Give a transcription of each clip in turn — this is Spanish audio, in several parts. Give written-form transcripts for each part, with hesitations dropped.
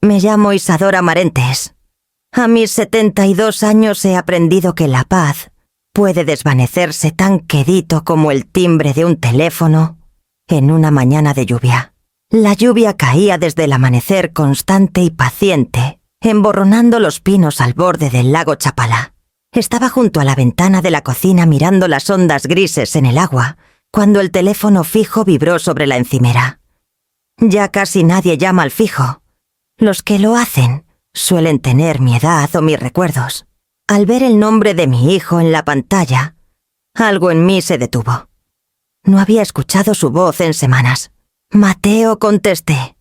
Me llamo Isadora Marentes. A mis 72 años he aprendido que la paz puede desvanecerse tan quedito como el timbre de un teléfono en una mañana de lluvia. La lluvia caía desde el amanecer constante y paciente, emborronando los pinos al borde del lago Chapala. Estaba junto a la ventana de la cocina mirando las ondas grises en el agua, cuando el teléfono fijo vibró sobre la encimera. Ya casi nadie llama al fijo. Los que lo hacen suelen tener mi edad o mis recuerdos. Al ver el nombre de mi hijo en la pantalla, algo en mí se detuvo. No había escuchado su voz en semanas. Mateo, contesté.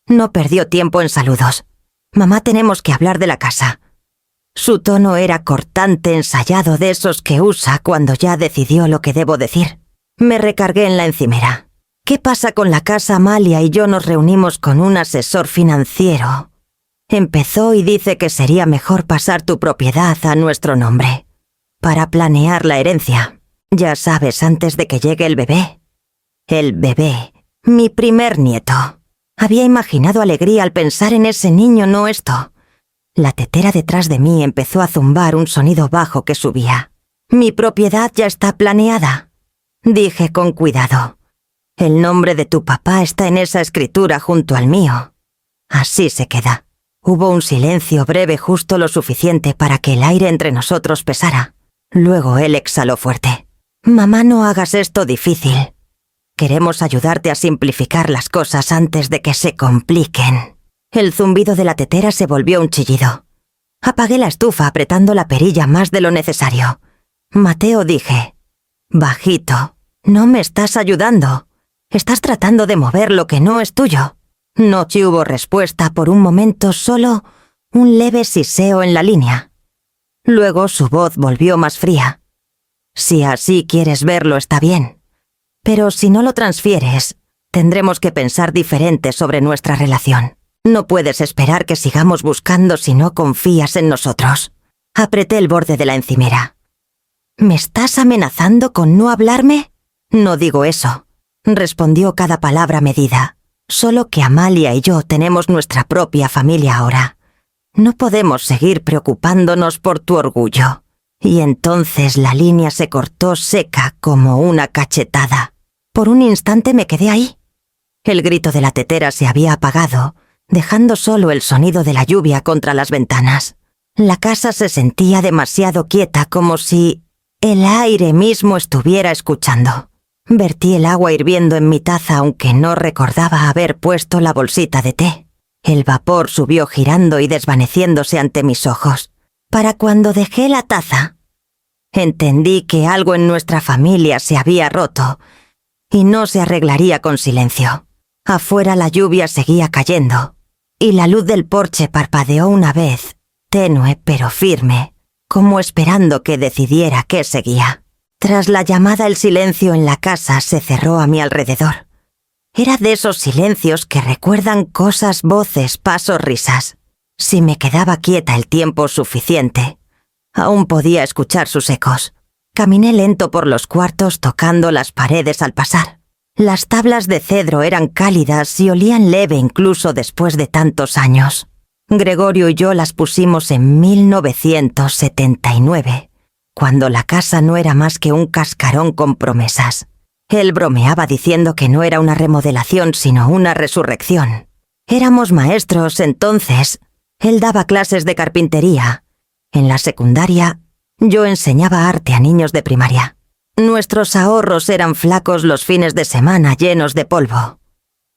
No perdió tiempo en saludos. Mamá, tenemos que hablar de la casa. Su tono era cortante, ensayado, de esos que usa cuando ya decidió lo que debo decir. Me recargué en la encimera. ¿Qué pasa con la casa? Amalia y yo nos reunimos con un asesor financiero. Empezó y dice que sería mejor pasar tu propiedad a nuestro nombre, para planear la herencia. Ya sabes, antes de que llegue el bebé. El bebé, mi primer nieto. Había imaginado alegría al pensar en ese niño, no esto. La tetera detrás de mí empezó a zumbar un sonido bajo que subía. Mi propiedad ya está planeada, dije con cuidado. El nombre de tu papá está en esa escritura junto al mío. Así se queda. Hubo un silencio breve, justo lo suficiente para que el aire entre nosotros pesara. Luego él exhaló fuerte. Mamá, no hagas esto difícil. Queremos ayudarte a simplificar las cosas antes de que se compliquen. El zumbido de la tetera se volvió un chillido. Apagué la estufa apretando la perilla más de lo necesario. Mateo, dije. Bajito. No me estás ayudando. Estás tratando de mover lo que no es tuyo. No hubo respuesta por un momento, solo un leve siseo en la línea. Luego su voz volvió más fría. Si así quieres verlo, está bien. Pero si no lo transfieres, tendremos que pensar diferente sobre nuestra relación. No puedes esperar que sigamos buscando si no confías en nosotros. Apreté el borde de la encimera. ¿Me estás amenazando con no hablarme? No digo eso, respondió cada palabra medida. Solo que Amalia y yo tenemos nuestra propia familia ahora. No podemos seguir preocupándonos por tu orgullo. Y entonces la línea se cortó seca como una cachetada. Por un instante me quedé ahí. El grito de la tetera se había apagado, dejando solo el sonido de la lluvia contra las ventanas. La casa se sentía demasiado quieta, como si el aire mismo estuviera escuchando. Vertí el agua hirviendo en mi taza, aunque no recordaba haber puesto la bolsita de té. El vapor subió girando y desvaneciéndose ante mis ojos. Para cuando dejé la taza, entendí que algo en nuestra familia se había roto y no se arreglaría con silencio. Afuera la lluvia seguía cayendo y la luz del porche parpadeó una vez, tenue pero firme, como esperando que decidiera qué seguía. Tras la llamada, el silencio en la casa se cerró a mi alrededor. Era de esos silencios que recuerdan cosas, voces, pasos, risas. Si me quedaba quieta el tiempo suficiente, aún podía escuchar sus ecos. Caminé lento por los cuartos tocando las paredes al pasar. Las tablas de cedro eran cálidas y olían leve incluso después de tantos años. Gregorio y yo las pusimos en 1979, cuando la casa no era más que un cascarón con promesas. Él bromeaba diciendo que no era una remodelación sino una resurrección. Éramos maestros entonces. Él daba clases de carpintería. En la secundaria, yo enseñaba arte a niños de primaria. Nuestros ahorros eran flacos los fines de semana llenos de polvo.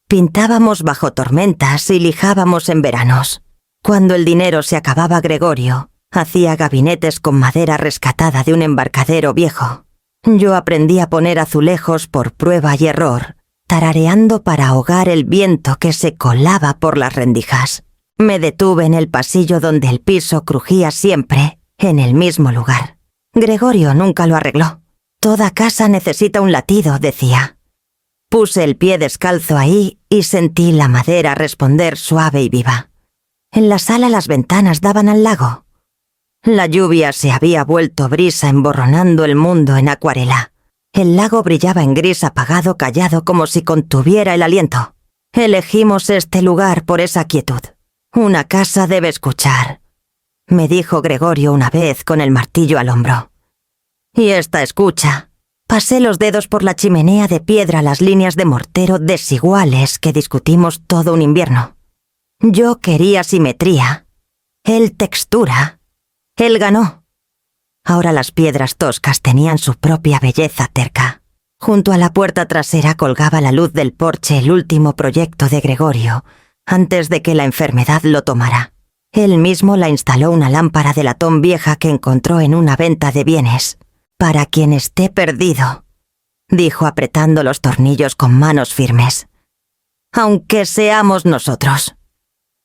Pintábamos bajo tormentas y lijábamos en veranos. Cuando el dinero se acababa, Gregorio hacía gabinetes con madera rescatada de un embarcadero viejo. Yo aprendí a poner azulejos por prueba y error, tarareando para ahogar el viento que se colaba por las rendijas. Me detuve en el pasillo donde el piso crujía siempre, en el mismo lugar. Gregorio nunca lo arregló. Toda casa necesita un latido, decía. Puse el pie descalzo ahí y sentí la madera responder suave y viva. En la sala las ventanas daban al lago. La lluvia se había vuelto brisa emborronando el mundo en acuarela. El lago brillaba en gris apagado, callado, como si contuviera el aliento. Elegimos este lugar por esa quietud. Una casa debe escuchar, me dijo Gregorio una vez con el martillo al hombro. Y esta escucha. Pasé los dedos por la chimenea de piedra, las líneas de mortero desiguales que discutimos todo un invierno. Yo quería simetría. Él textura. Él ganó. Ahora las piedras toscas tenían su propia belleza terca. Junto a la puerta trasera colgaba la luz del porche, el último proyecto de Gregorio, antes de que la enfermedad lo tomara. Él mismo la instaló, una lámpara de latón vieja que encontró en una venta de bienes. «Para quien esté perdido», dijo apretando los tornillos con manos firmes. «Aunque seamos nosotros».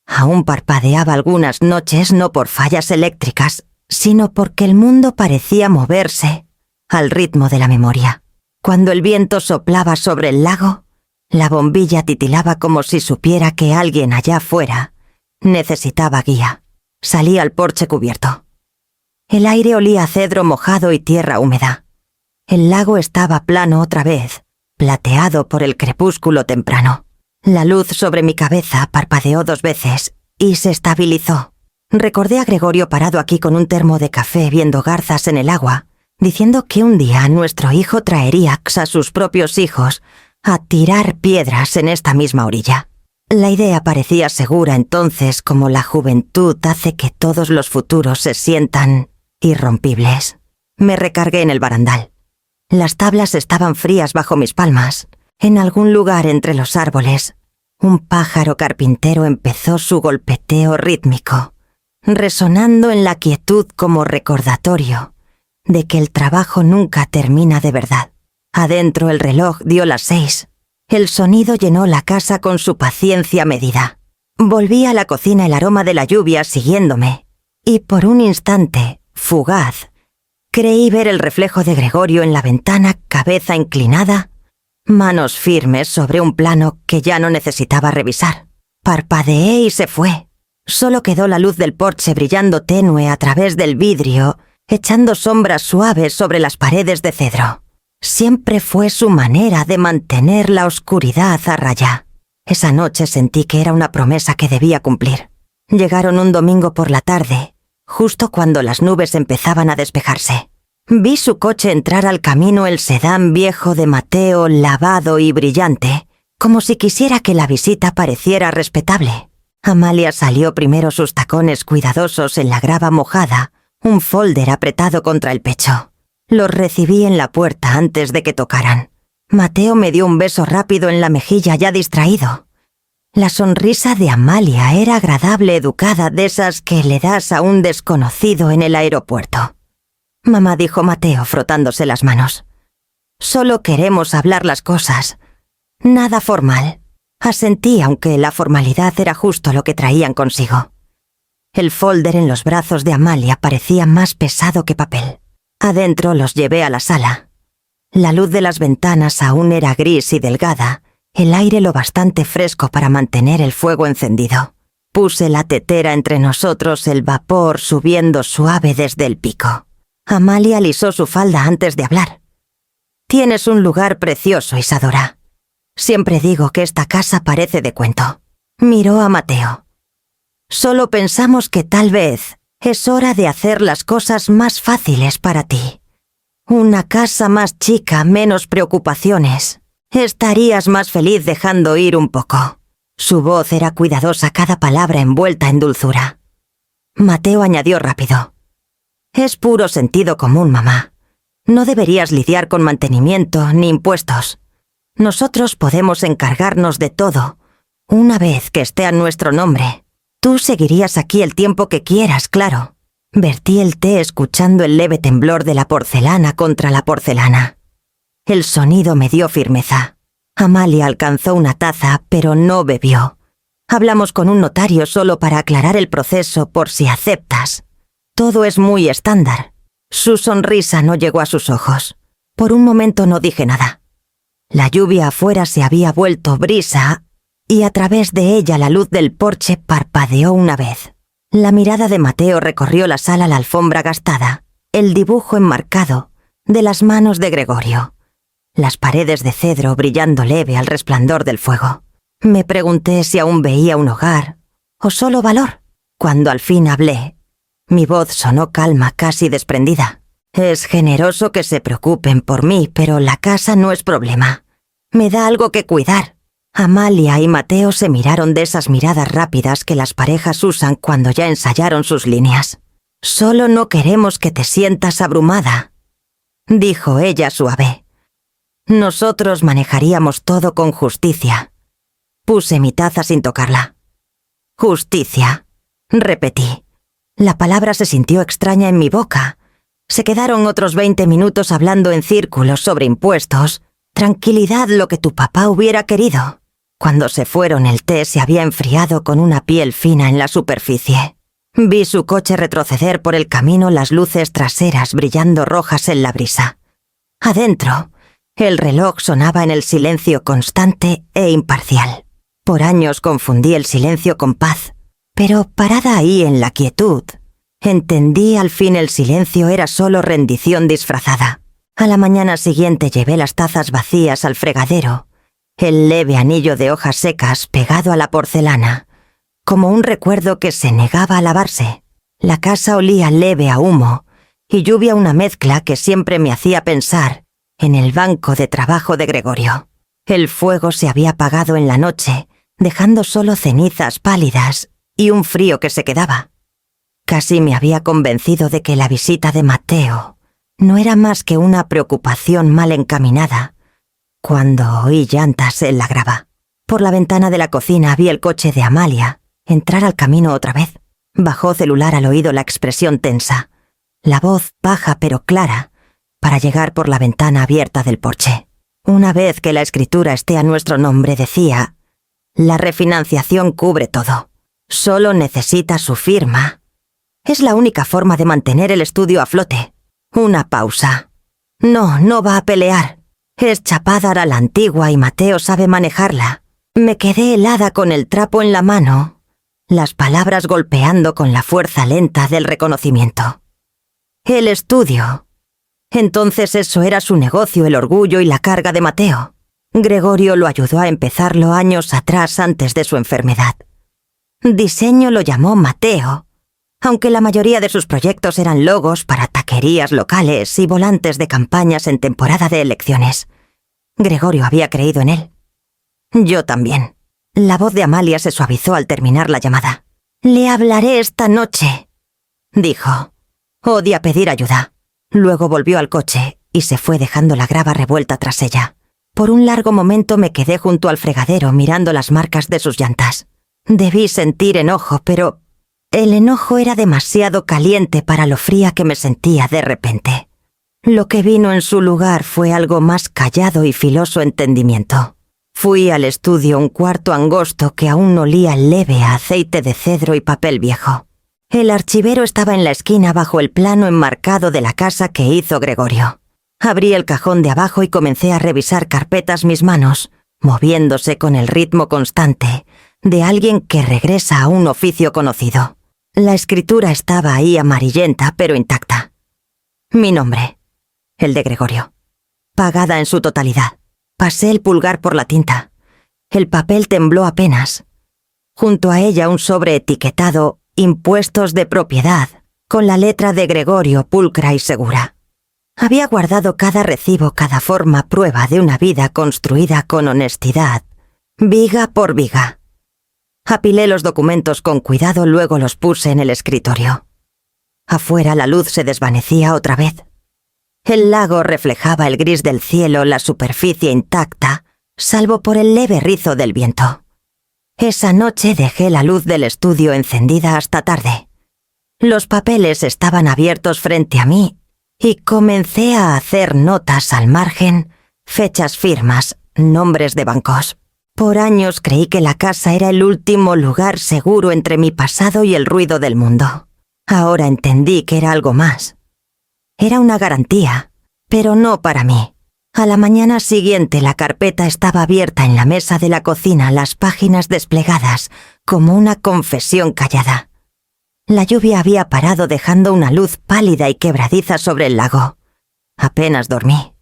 Aún parpadeaba algunas noches, no por fallas eléctricas, sino porque el mundo parecía moverse al ritmo de la memoria. Cuando el viento soplaba sobre el lago, la bombilla titilaba como si supiera que alguien allá afuera necesitaba guía. Salí al porche cubierto. El aire olía a cedro mojado y tierra húmeda. El lago estaba plano otra vez, plateado por el crepúsculo temprano. La luz sobre mi cabeza parpadeó 2 veces y se estabilizó. Recordé a Gregorio parado aquí con un termo de café viendo garzas en el agua, diciendo que un día nuestro hijo traería a sus propios hijos a tirar piedras en esta misma orilla. La idea parecía segura entonces, como la juventud hace que todos los futuros se sientan irrompibles. Me recargué en el barandal. Las tablas estaban frías bajo mis palmas. En algún lugar entre los árboles, un pájaro carpintero empezó su golpeteo rítmico, resonando en la quietud como recordatorio de que el trabajo nunca termina de verdad. Adentro el reloj dio las 6. El sonido llenó la casa con su paciencia medida. Volví a la cocina, el aroma de la lluvia siguiéndome, y por un instante, fugaz, creí ver el reflejo de Gregorio en la ventana, cabeza inclinada, manos firmes sobre un plano que ya no necesitaba revisar. Parpadeé y se fue. Solo quedó la luz del porche brillando tenue a través del vidrio, echando sombras suaves sobre las paredes de cedro. Siempre fue su manera de mantener la oscuridad a raya. Esa noche sentí que era una promesa que debía cumplir. Llegaron un domingo por la tarde, justo cuando las nubes empezaban a despejarse. Vi su coche entrar al camino, el sedán viejo de Mateo, lavado y brillante, como si quisiera que la visita pareciera respetable. Amalia salió primero, sus tacones cuidadosos en la grava mojada, un folder apretado contra el pecho. Los recibí en la puerta antes de que tocaran. Mateo me dio un beso rápido en la mejilla, ya distraído. La sonrisa de Amalia era agradable, educada, de esas que le das a un desconocido en el aeropuerto. «Mamá», dijo Mateo frotándose las manos. «Solo queremos hablar las cosas. Nada formal». Asentí, aunque la formalidad era justo lo que traían consigo. El folder en los brazos de Amalia parecía más pesado que papel. Adentro los llevé a la sala. La luz de las ventanas aún era gris y delgada, el aire lo bastante fresco para mantener el fuego encendido. Puse la tetera entre nosotros, el vapor subiendo suave desde el pico. Amalia alisó su falda antes de hablar. «Tienes un lugar precioso, Isadora. Siempre digo que esta casa parece de cuento». Miró a Mateo. «Solo pensamos que tal vez es hora de hacer las cosas más fáciles para ti. Una casa más chica, menos preocupaciones. Estarías más feliz dejando ir un poco». Su voz era cuidadosa, cada palabra envuelta en dulzura. Mateo añadió rápido: «Es puro sentido común, mamá. No deberías lidiar con mantenimiento ni impuestos. Nosotros podemos encargarnos de todo, una vez que esté a nuestro nombre. Tú seguirías aquí el tiempo que quieras, claro». Vertí el té escuchando el leve temblor de la porcelana contra la porcelana. El sonido me dio firmeza. Amalia alcanzó una taza, pero no bebió. Hablamos con un notario solo para aclarar el proceso por si aceptas. Todo es muy estándar. Su sonrisa no llegó a sus ojos. Por un momento no dije nada. La lluvia afuera se había vuelto brisa y a través de ella la luz del porche parpadeó una vez. La mirada de Mateo recorrió la sala, la alfombra gastada, el dibujo enmarcado de las manos de Gregorio, las paredes de cedro brillando leve al resplandor del fuego. Me pregunté si aún veía un hogar ¿O solo valor? Cuando al fin hablé, mi voz sonó calma, casi desprendida. Es generoso que se preocupen por mí, pero la casa no es problema. Me da algo que cuidar. Amalia y Mateo se miraron de esas miradas rápidas que las parejas usan cuando ya ensayaron sus líneas. Solo no queremos que te sientas abrumada, dijo ella suave. Nosotros manejaríamos todo con justicia. Puse mi taza sin tocarla. Justicia, repetí. La palabra se sintió extraña en mi boca. Se quedaron otros 20 minutos hablando en círculos sobre impuestos. Tranquilidad, lo que tu papá hubiera querido. Cuando se fueron, el té se había enfriado con una piel fina en la superficie. Vi su coche retroceder por el camino, las luces traseras brillando rojas en la brisa. Adentro, el reloj sonaba en el silencio constante e imparcial. Por años confundí el silencio con paz, pero parada ahí en la quietud, entendí al fin el silencio era solo rendición disfrazada. A la mañana siguiente llevé las tazas vacías al fregadero, el leve anillo de hojas secas pegado a la porcelana, como un recuerdo que se negaba a lavarse. La casa olía leve a humo y lluvia, una mezcla que siempre me hacía pensar en el banco de trabajo de Gregorio. El fuego se había apagado en la noche, dejando solo cenizas pálidas y un frío que se quedaba. Casi me había convencido de que la visita de Mateo no era más que una preocupación mal encaminada, cuando oí llantas en la grava. Por la ventana de la cocina vi el coche de Amalia entrar al camino otra vez. Bajó celular al oído la expresión tensa, la voz baja pero clara, para llegar por la ventana abierta del porche. Una vez que la escritura esté a nuestro nombre, decía, la refinanciación cubre todo. Solo necesita su firma. Es la única forma de mantener el estudio a flote. Una pausa. No va a pelear. Es chapada a la antigua y Mateo sabe manejarla. Me quedé helada con el trapo en la mano, las palabras golpeando con la fuerza lenta del reconocimiento. El estudio. Entonces eso era su negocio, el orgullo y la carga de Mateo. Gregorio lo ayudó a empezarlo años atrás antes de su enfermedad. Diseño lo llamó Mateo, aunque la mayoría de sus proyectos eran logos para taquerías locales y volantes de campañas en temporada de elecciones. Gregorio había creído en él. Yo también. La voz de Amalia se suavizó al terminar la llamada. Le hablaré esta noche, dijo. Odia pedir ayuda. Luego volvió al coche y se fue dejando la grava revuelta tras ella. Por un largo momento me quedé junto al fregadero mirando las marcas de sus llantas. Debí sentir enojo, pero el enojo era demasiado caliente para lo fría que me sentía de repente. Lo que vino en su lugar fue algo más callado y filoso entendimiento. Fui al estudio, un cuarto angosto que aún olía leve a aceite de cedro y papel viejo. El archivero estaba en la esquina bajo el plano enmarcado de la casa que hizo Gregorio. Abrí el cajón de abajo y comencé a revisar carpetas, mis manos, moviéndose con el ritmo constante de alguien que regresa a un oficio conocido. La escritura estaba ahí amarillenta pero intacta. Mi nombre, el de Gregorio, pagada en su totalidad. Pasé el pulgar por la tinta. El papel tembló apenas. Junto a ella un sobre etiquetado Impuestos de propiedad, con la letra de Gregorio pulcra y segura. Había guardado cada recibo, cada forma, prueba de una vida construida con honestidad, viga por viga. Apilé los documentos con cuidado, luego los puse en el escritorio. Afuera la luz se desvanecía otra vez. El lago reflejaba el gris del cielo, la superficie intacta, salvo por el leve rizo del viento. Esa noche dejé la luz del estudio encendida hasta tarde. Los papeles estaban abiertos frente a mí y comencé a hacer notas al margen, fechas, firmas, nombres de bancos. Por años creí que la casa era el último lugar seguro entre mi pasado y el ruido del mundo. Ahora entendí que era algo más. Era una garantía, pero no para mí. A la mañana siguiente la carpeta estaba abierta en la mesa de la cocina, las páginas desplegadas como una confesión callada. La lluvia había parado dejando una luz pálida y quebradiza sobre el lago. Apenas dormí.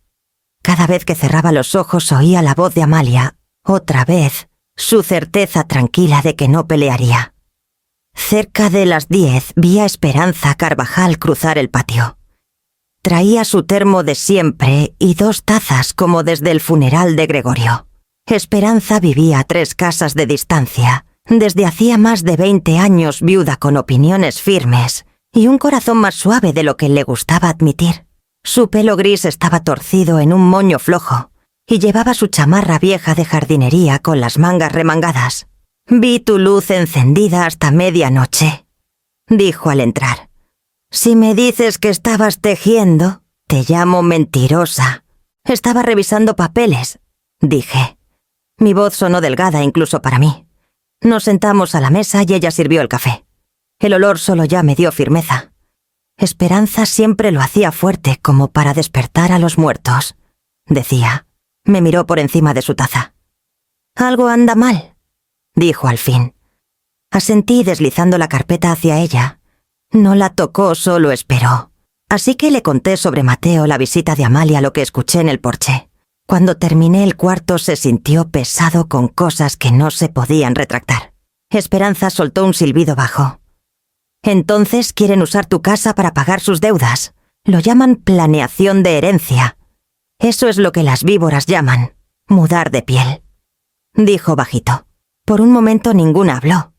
Cada vez que cerraba los ojos oía la voz de Amalia, otra vez, su certeza tranquila de que no pelearía. Cerca de las 10 vi a Esperanza Carvajal cruzar el patio. Traía su termo de siempre y 2 tazas como desde el funeral de Gregorio. Esperanza vivía a 3 casas de distancia, desde hacía más de 20 años viuda con opiniones firmes y un corazón más suave de lo que le gustaba admitir. Su pelo gris estaba torcido en un moño flojo y llevaba su chamarra vieja de jardinería con las mangas remangadas. «Vi tu luz encendida hasta medianoche», dijo al entrar. «Si me dices que estabas tejiendo, te llamo mentirosa. Estaba revisando papeles», dije. Mi voz sonó delgada incluso para mí. Nos sentamos a la mesa y ella sirvió el café. El olor solo ya me dio firmeza. Esperanza siempre lo hacía fuerte como para despertar a los muertos, decía. Me miró por encima de su taza. «Algo anda mal», dijo al fin. Asentí deslizando la carpeta hacia ella. No la tocó, solo esperó. Así que le conté sobre Mateo, la visita de Amalia, lo que escuché en el porche. Cuando terminé el cuarto se sintió pesado con cosas que no se podían retractar. Esperanza soltó un silbido bajo. «Entonces quieren usar tu casa para pagar sus deudas. Lo llaman planeación de herencia. Eso es lo que las víboras llaman mudar de piel», dijo bajito. Por un momento ninguna habló.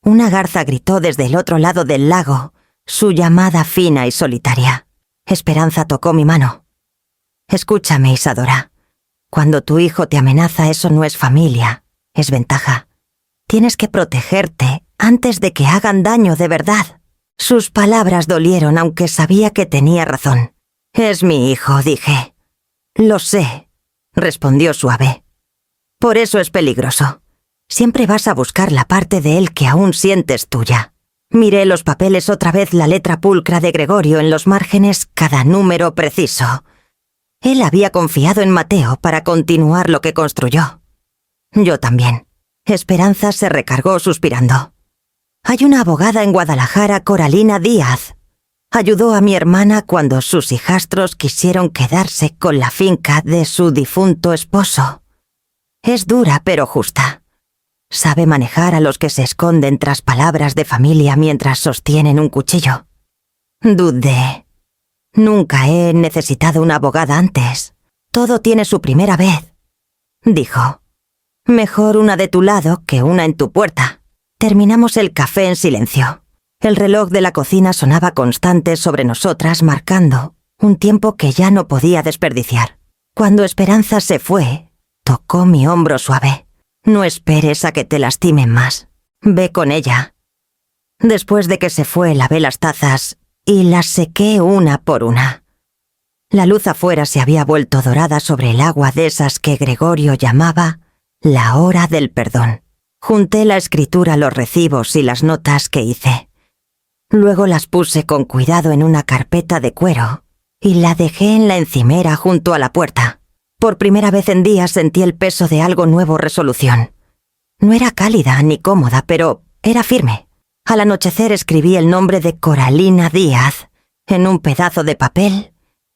Una garza gritó desde el otro lado del lago, su llamada fina y solitaria. Esperanza tocó mi mano. «Escúchame, Isadora. Cuando tu hijo te amenaza, eso no es familia, es ventaja. Tienes que protegerte antes de que hagan daño de verdad». Sus palabras dolieron, aunque sabía que tenía razón. «Es mi hijo», dije. «Lo sé», respondió suave. «Por eso es peligroso. Siempre vas a buscar la parte de él que aún sientes tuya». Miré los papeles otra vez, la letra pulcra de Gregorio en los márgenes, cada número preciso. Él había confiado en Mateo para continuar lo que construyó. Yo también. Esperanza se recargó suspirando. «Hay una abogada en Guadalajara, Coralina Díaz. Ayudó a mi hermana cuando sus hijastros quisieron quedarse con la finca de su difunto esposo. Es dura pero justa. Sabe manejar a los que se esconden tras palabras de familia mientras sostienen un cuchillo». Dudé. «Nunca he necesitado una abogada antes. Todo tiene su primera vez», dijo. «Mejor una de tu lado que una en tu puerta». Terminamos el café en silencio. El reloj de la cocina sonaba constante sobre nosotras, marcando un tiempo que ya no podía desperdiciar. Cuando Esperanza se fue, tocó mi hombro suave. «No esperes a que te lastimen más. Ve con ella». Después de que se fue, lavé las tazas y las sequé una por una. La luz afuera se había vuelto dorada sobre el agua de esas que Gregorio llamaba la hora del perdón. Junté la escritura, los recibos y las notas que hice. Luego las puse con cuidado en una carpeta de cuero y la dejé en la encimera junto a la puerta. Por primera vez en días sentí el peso de algo nuevo, resolución. No era cálida ni cómoda, pero era firme. Al anochecer escribí el nombre de Coralina Díaz en un pedazo de papel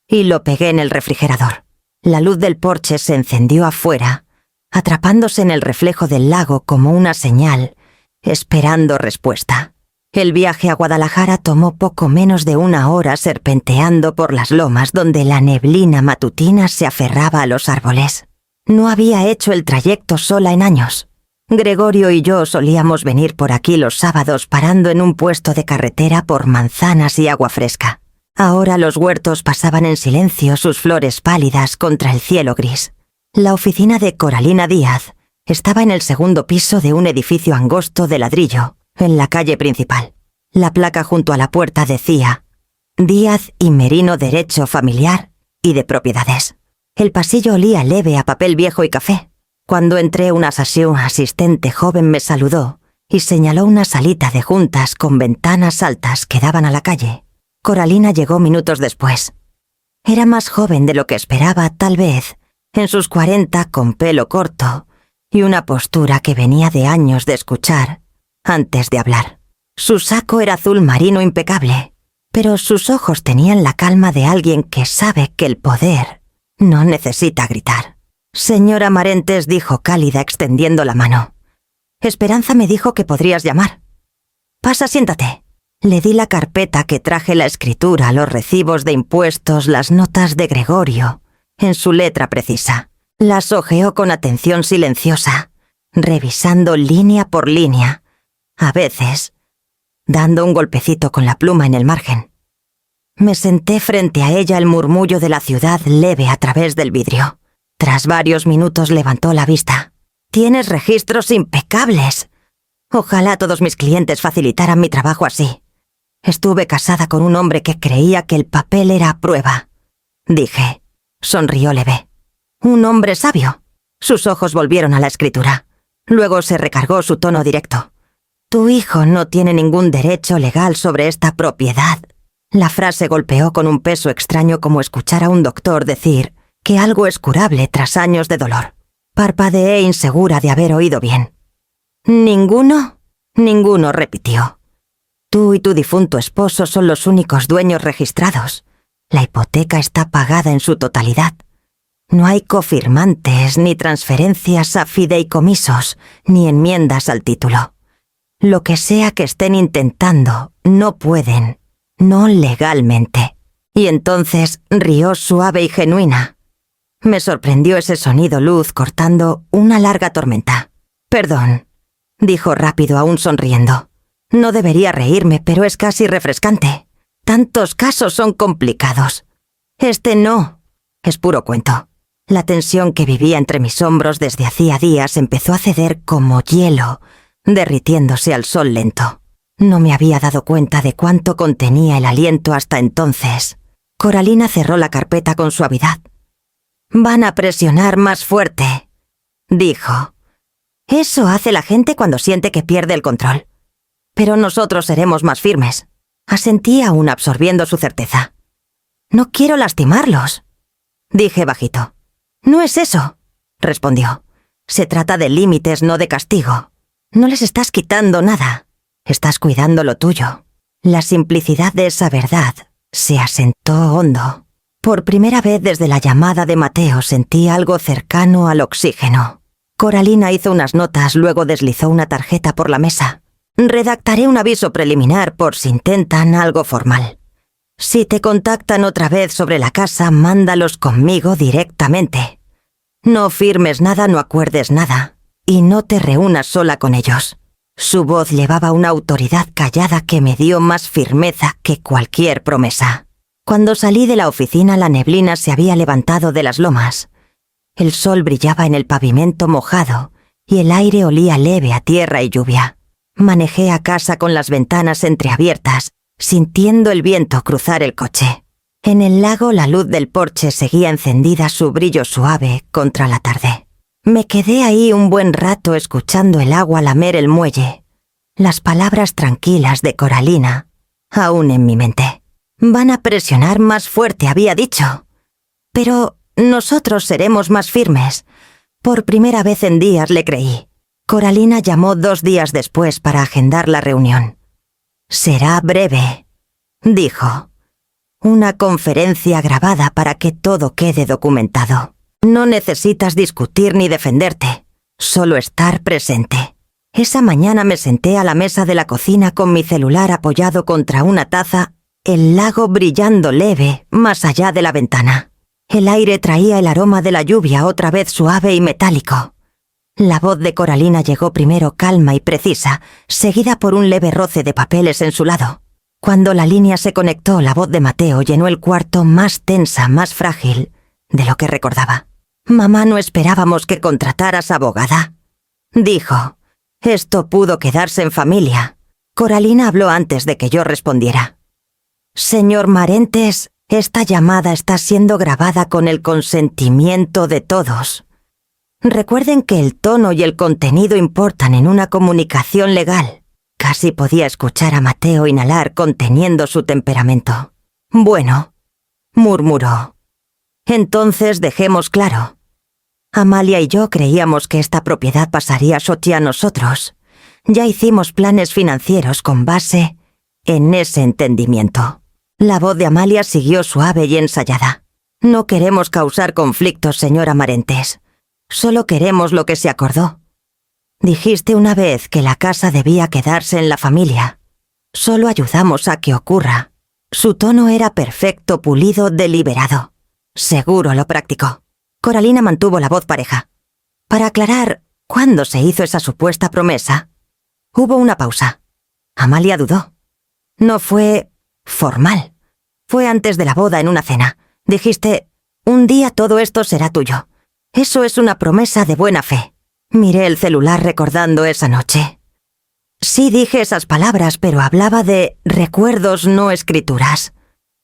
y lo pegué en el refrigerador. La luz del porche se encendió afuera, atrapándose en el reflejo del lago como una señal, esperando respuesta. El viaje a Guadalajara tomó poco menos de 1 hora serpenteando por las lomas donde la neblina matutina se aferraba a los árboles. No había hecho el trayecto sola en años. Gregorio y yo solíamos venir por aquí los sábados parando en un puesto de carretera por manzanas y agua fresca. Ahora los huertos pasaban en silencio, sus flores pálidas contra el cielo gris. La oficina de Coralina Díaz estaba en el 2º piso de un edificio angosto de ladrillo, en la calle principal. La placa junto a la puerta decía «Díaz y Merino Derecho Familiar y de Propiedades». El pasillo olía leve a papel viejo y café. Cuando entré, una asistente joven me saludó y señaló una salita de juntas con ventanas altas que daban a la calle. Coralina llegó minutos después. Era más joven de lo que esperaba, tal vez, en sus 40, con pelo corto y una postura que venía de años de escuchar antes de hablar. Su saco era azul marino impecable, pero sus ojos tenían la calma de alguien que sabe que el poder no necesita gritar. «Señora Marentes», dijo cálida extendiendo la mano. «Esperanza me dijo que podrías llamar». Pasa, siéntate. Le di la carpeta que traje la escritura, los recibos de impuestos, las notas de Gregorio, en su letra precisa. Las hojeó con atención silenciosa, revisando línea por línea, a veces dando un golpecito con la pluma en el margen. Me senté frente a ella, el murmullo de la ciudad leve a través del vidrio. Tras varios minutos levantó la vista. «Tienes registros impecables. Ojalá todos mis clientes facilitaran mi trabajo así. Estuve casada con un hombre que creía que el papel era prueba», dije. Sonrió leve. «Un hombre sabio». Sus ojos volvieron a la escritura. Luego se recargó su tono directo. «Tu hijo no tiene ningún derecho legal sobre esta propiedad». La frase golpeó con un peso extraño, como escuchar a un doctor decir que algo es curable tras años de dolor. Parpadeé, insegura de haber oído bien. «¿Ninguno?» «Ninguno», repitió. «Tú y tu difunto esposo son los únicos dueños registrados. La hipoteca está pagada en su totalidad. No hay cofirmantes, ni transferencias a fideicomisos, ni enmiendas al título. Lo que sea que estén intentando, no pueden, no legalmente». Y entonces rió suave y genuina. Me sorprendió ese sonido luz cortando una larga tormenta. «Perdón», dijo rápido, aún sonriendo. «No debería reírme, pero es casi refrescante. Tantos casos son complicados. Este no, es puro cuento». La tensión que vivía entre mis hombros desde hacía días empezó a ceder como hielo, derritiéndose al sol lento. No me había dado cuenta de cuánto contenía el aliento hasta entonces. Coralina cerró la carpeta con suavidad. «Van a presionar más fuerte», dijo. «Eso hace la gente cuando siente que pierde el control. Pero nosotros seremos más firmes». Asentí, aún absorbiendo su certeza. «No quiero lastimarlos», dije bajito. «No es eso», respondió. «Se trata de límites, no de castigo. No les estás quitando nada. Estás cuidando lo tuyo». La simplicidad de esa verdad se asentó hondo. Por primera vez desde la llamada de Mateo sentí algo cercano al oxígeno. Coralina hizo unas notas, luego deslizó una tarjeta por la mesa. «Redactaré un aviso preliminar por si intentan algo formal. Si te contactan otra vez sobre la casa, mándalos conmigo directamente. No firmes nada, no acuerdes nada, y no te reúnas sola con ellos». Su voz llevaba una autoridad callada que me dio más firmeza que cualquier promesa. Cuando salí de la oficina, la neblina se había levantado de las lomas. El sol brillaba en el pavimento mojado y el aire olía leve a tierra y lluvia. Manejé a casa con las ventanas entreabiertas, sintiendo el viento cruzar el coche. En el lago la luz del porche seguía encendida, su brillo suave contra la tarde. Me quedé ahí un buen rato escuchando el agua lamer el muelle. Las palabras tranquilas de Coralina, aún en mi mente. «Van a presionar más fuerte», había dicho. «Pero nosotros seremos más firmes». Por primera vez en días le creí. Coralina llamó 2 días después para agendar la reunión. «Será breve», dijo. «Una conferencia grabada para que todo quede documentado. No necesitas discutir ni defenderte, solo estar presente». Esa mañana me senté a la mesa de la cocina con mi celular apoyado contra una taza, el lago brillando leve más allá de la ventana. El aire traía el aroma de la lluvia, otra vez suave y metálico. La voz de Coralina llegó primero calma y precisa, seguida por un leve roce de papeles en su lado. Cuando la línea se conectó, la voz de Mateo llenó el cuarto, más tensa, más frágil de lo que recordaba. «Mamá, no esperábamos que contrataras abogada», dijo. «Esto pudo quedarse en familia». Coralina habló antes de que yo respondiera. «Señor Marentes, esta llamada está siendo grabada con el consentimiento de todos. Recuerden que el tono y el contenido importan en una comunicación legal». Casi podía escuchar a Mateo inhalar conteniendo su temperamento. «Bueno», murmuró. «Entonces dejemos claro. Amalia y yo creíamos que esta propiedad pasaría a nosotros. Ya hicimos planes financieros con base en ese entendimiento». La voz de Amalia siguió suave y ensayada. «No queremos causar conflictos, señora Marentes. Solo queremos lo que se acordó. Dijiste una vez que la casa debía quedarse en la familia. Solo ayudamos a que ocurra. Su tono era perfecto, pulido, deliberado. Seguro lo practicó. Coralina mantuvo la voz pareja. Para aclarar cuándo se hizo esa supuesta promesa, hubo una pausa. Amalia dudó. No fue formal. Fue antes de la boda en una cena. Dijiste, un día todo esto será tuyo. Eso es una promesa de buena fe. Miré el celular recordando esa noche. Sí dije esas palabras, pero hablaba de recuerdos, no escrituras.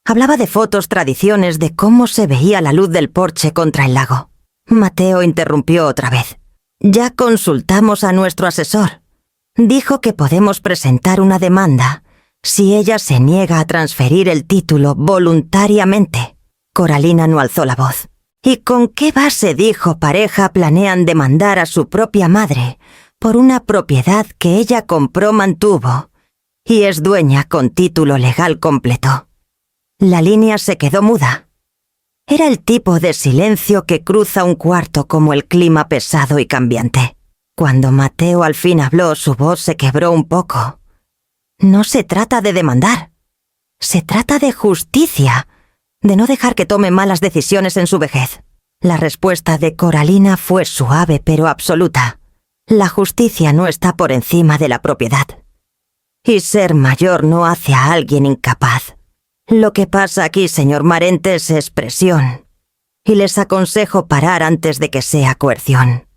Hablaba de fotos, tradiciones, de cómo se veía la luz del porche contra el lago. Mateo interrumpió otra vez. Ya consultamos a nuestro asesor. Dijo que podemos presentar una demanda si ella se niega a transferir el título voluntariamente. Coralina no alzó la voz. ¿Y con qué base, dijo pareja, planean demandar a su propia madre por una propiedad que ella compró, mantuvo y es dueña con título legal completo? La línea se quedó muda. Era el tipo de silencio que cruza un cuarto como el clima pesado y cambiante. Cuando Mateo al fin habló, su voz se quebró un poco. No se trata de demandar. Se trata de justicia, de no dejar que tome malas decisiones en su vejez. La respuesta de Coralina fue suave pero absoluta. La justicia no está por encima de la propiedad. Y ser mayor no hace a alguien incapaz. Lo que pasa aquí, señor Marentes, es presión. Y les aconsejo parar antes de que sea coerción.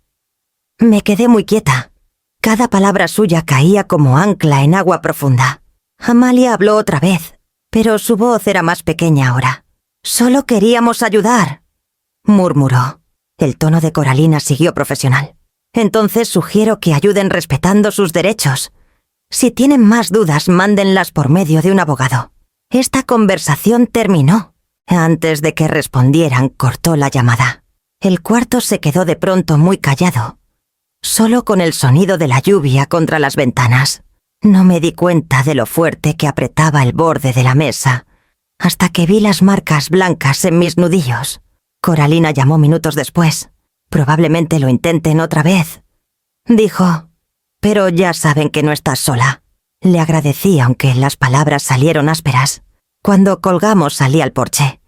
Me quedé muy quieta. Cada palabra suya caía como ancla en agua profunda. Amalia habló otra vez, pero su voz era más pequeña ahora. «Solo queríamos ayudar», murmuró. El tono de Coralina siguió profesional. «Entonces sugiero que ayuden respetando sus derechos. Si tienen más dudas, mándenlas por medio de un abogado». Esta conversación terminó. Antes de que respondieran, cortó la llamada. El cuarto se quedó de pronto muy callado, solo con el sonido de la lluvia contra las ventanas. No me di cuenta de lo fuerte que apretaba el borde de la mesa, hasta que vi las marcas blancas en mis nudillos. Coralina llamó minutos después. «Probablemente lo intenten otra vez», dijo. «Pero ya saben que no estás sola». Le agradecí, aunque las palabras salieron ásperas. Cuando colgamos salí al porche.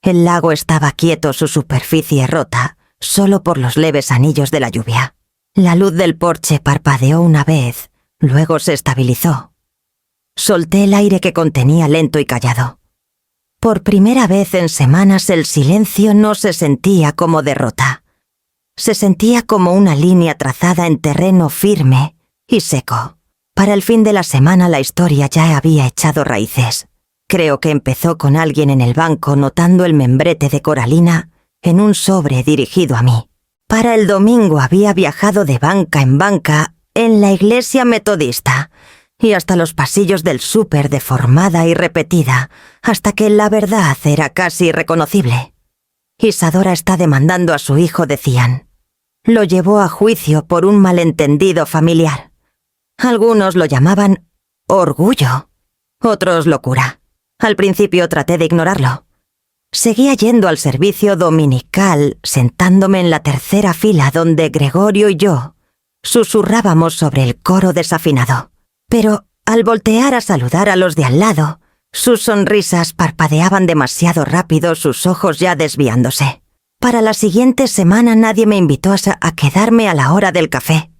El lago estaba quieto, su superficie rota, solo por los leves anillos de la lluvia. La luz del porche parpadeó una vez, luego se estabilizó. Solté el aire que contenía lento y callado. Por primera vez en semanas el silencio no se sentía como derrota. Se sentía como una línea trazada en terreno firme y seco. Para el fin de la semana la historia ya había echado raíces. Creo que empezó con alguien en el banco notando el membrete de Coralina en un sobre dirigido a mí. Para el domingo había viajado de banca en banca en la iglesia metodista y hasta los pasillos del súper deformada y repetida, hasta que la verdad era casi irreconocible. Isadora está demandando a su hijo, decían. Lo llevó a juicio por un malentendido familiar. Algunos lo llamaban orgullo, otros locura. Al principio traté de ignorarlo. Seguía yendo al servicio dominical, sentándome en la tercera fila donde Gregorio y yo susurrábamos sobre el coro desafinado. Pero al voltear a saludar a los de al lado, sus sonrisas parpadeaban demasiado rápido, sus ojos ya desviándose. Para la siguiente semana nadie me invitó a quedarme a la hora del café.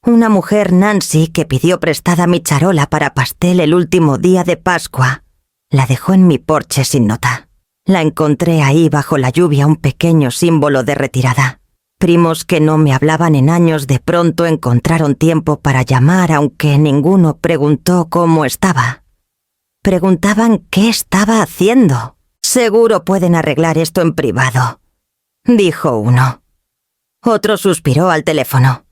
Una mujer, Nancy, que pidió prestada mi charola para pastel el último día de Pascua, la dejó en mi porche sin nota. La encontré ahí bajo la lluvia, un pequeño símbolo de retirada. Primos que no me hablaban en años de pronto encontraron tiempo para llamar, aunque ninguno preguntó cómo estaba. Preguntaban qué estaba haciendo. «Seguro pueden arreglar esto en privado», dijo uno. Otro suspiró al teléfono.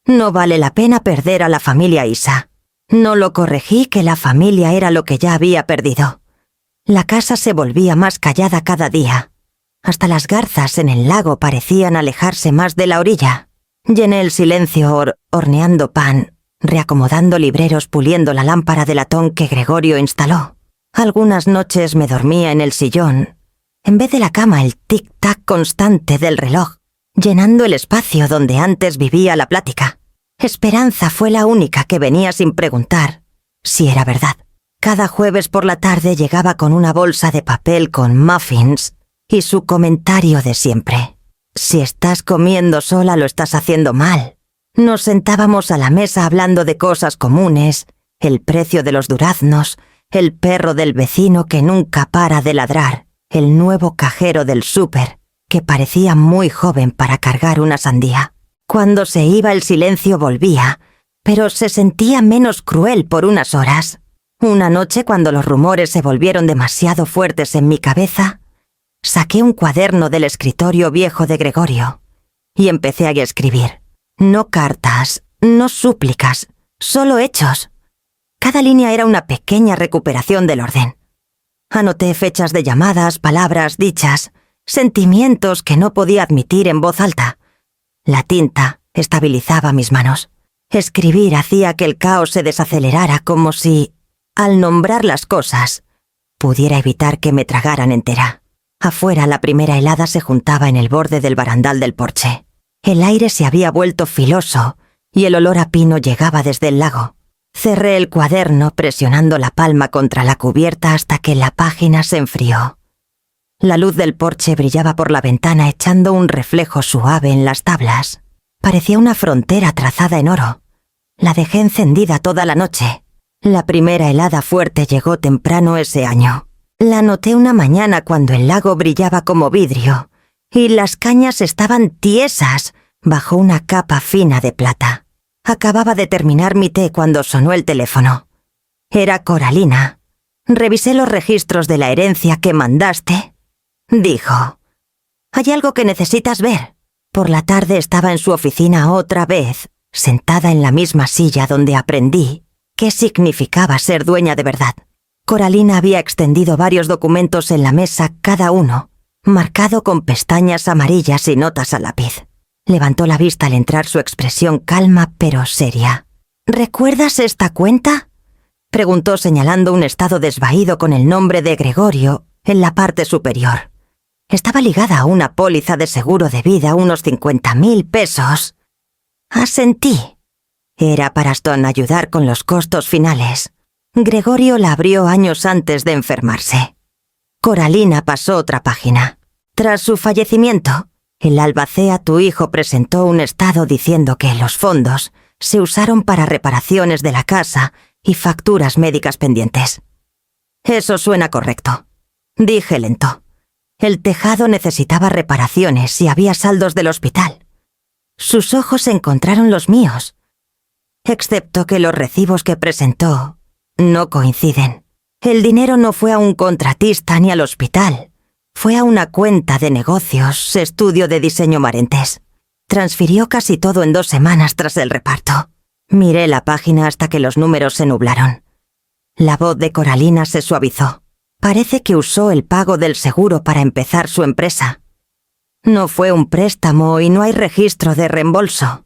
«No vale la pena perder a la familia Isa». No lo corregí, que la familia era lo que ya había perdido. La casa se volvía más callada cada día. Hasta las garzas en el lago parecían alejarse más de la orilla. Llené el silencio horneando pan, reacomodando libreros, puliendo la lámpara de latón que Gregorio instaló. Algunas noches me dormía en el sillón, en vez de la cama el tic-tac constante del reloj, llenando el espacio donde antes vivía la plática. Esperanza fue la única que venía sin preguntar si era verdad. Cada jueves por la tarde llegaba con una bolsa de papel con muffins y su comentario de siempre. Si estás comiendo sola lo estás haciendo mal. Nos sentábamos a la mesa hablando de cosas comunes, el precio de los duraznos, el perro del vecino que nunca para de ladrar, el nuevo cajero del súper, que parecía muy joven para cargar una sandía. Cuando se iba el silencio volvía, pero se sentía menos cruel por unas horas. Una noche, cuando los rumores se volvieron demasiado fuertes en mi cabeza, saqué un cuaderno del escritorio viejo de Gregorio y empecé a escribir. No cartas, no súplicas, solo hechos. Cada línea era una pequeña recuperación del orden. Anoté fechas de llamadas, palabras dichas, sentimientos que no podía admitir en voz alta. La tinta estabilizaba mis manos. Escribir hacía que el caos se desacelerara, como si, al nombrar las cosas, pudiera evitar que me tragaran entera. Afuera la primera helada se juntaba en el borde del barandal del porche. El aire se había vuelto filoso y el olor a pino llegaba desde el lago. Cerré el cuaderno presionando la palma contra la cubierta hasta que la página se enfrió. La luz del porche brillaba por la ventana echando un reflejo suave en las tablas. Parecía una frontera trazada en oro. La dejé encendida toda la noche. La primera helada fuerte llegó temprano ese año. La noté una mañana cuando el lago brillaba como vidrio y las cañas estaban tiesas bajo una capa fina de plata. Acababa de terminar mi té cuando sonó el teléfono. Era Coralina. Revisé los registros de la herencia que mandaste. Dijo: «Hay algo que necesitas ver». Por la tarde estaba en su oficina otra vez, sentada en la misma silla donde aprendí qué significaba ser dueña de verdad. Coralina había extendido varios documentos en la mesa, cada uno marcado con pestañas amarillas y notas a lápiz. Levantó la vista al entrar, su expresión calma pero seria. «¿Recuerdas esta cuenta?», preguntó señalando un estado desvaído con el nombre de Gregorio en la parte superior. Estaba ligada a una póliza de seguro de vida, unos 50.000 pesos. Asentí. Era para Aston ayudar con los costos finales. Gregorio la abrió años antes de enfermarse. Coralina pasó otra página. Tras su fallecimiento, el albacea, tu hijo, presentó un estado diciendo que los fondos se usaron para reparaciones de la casa y facturas médicas pendientes. Eso suena correcto, dije lento. El tejado necesitaba reparaciones y había saldos del hospital. Sus ojos encontraron los míos, excepto que los recibos que presentó no coinciden. El dinero no fue a un contratista ni al hospital. Fue a una cuenta de negocios, estudio de diseño Marentes. Transfirió casi todo en 2 semanas tras el reparto. Miré la página hasta que los números se nublaron. La voz de Coralina se suavizó. Parece que usó el pago del seguro para empezar su empresa. No fue un préstamo y no hay registro de reembolso.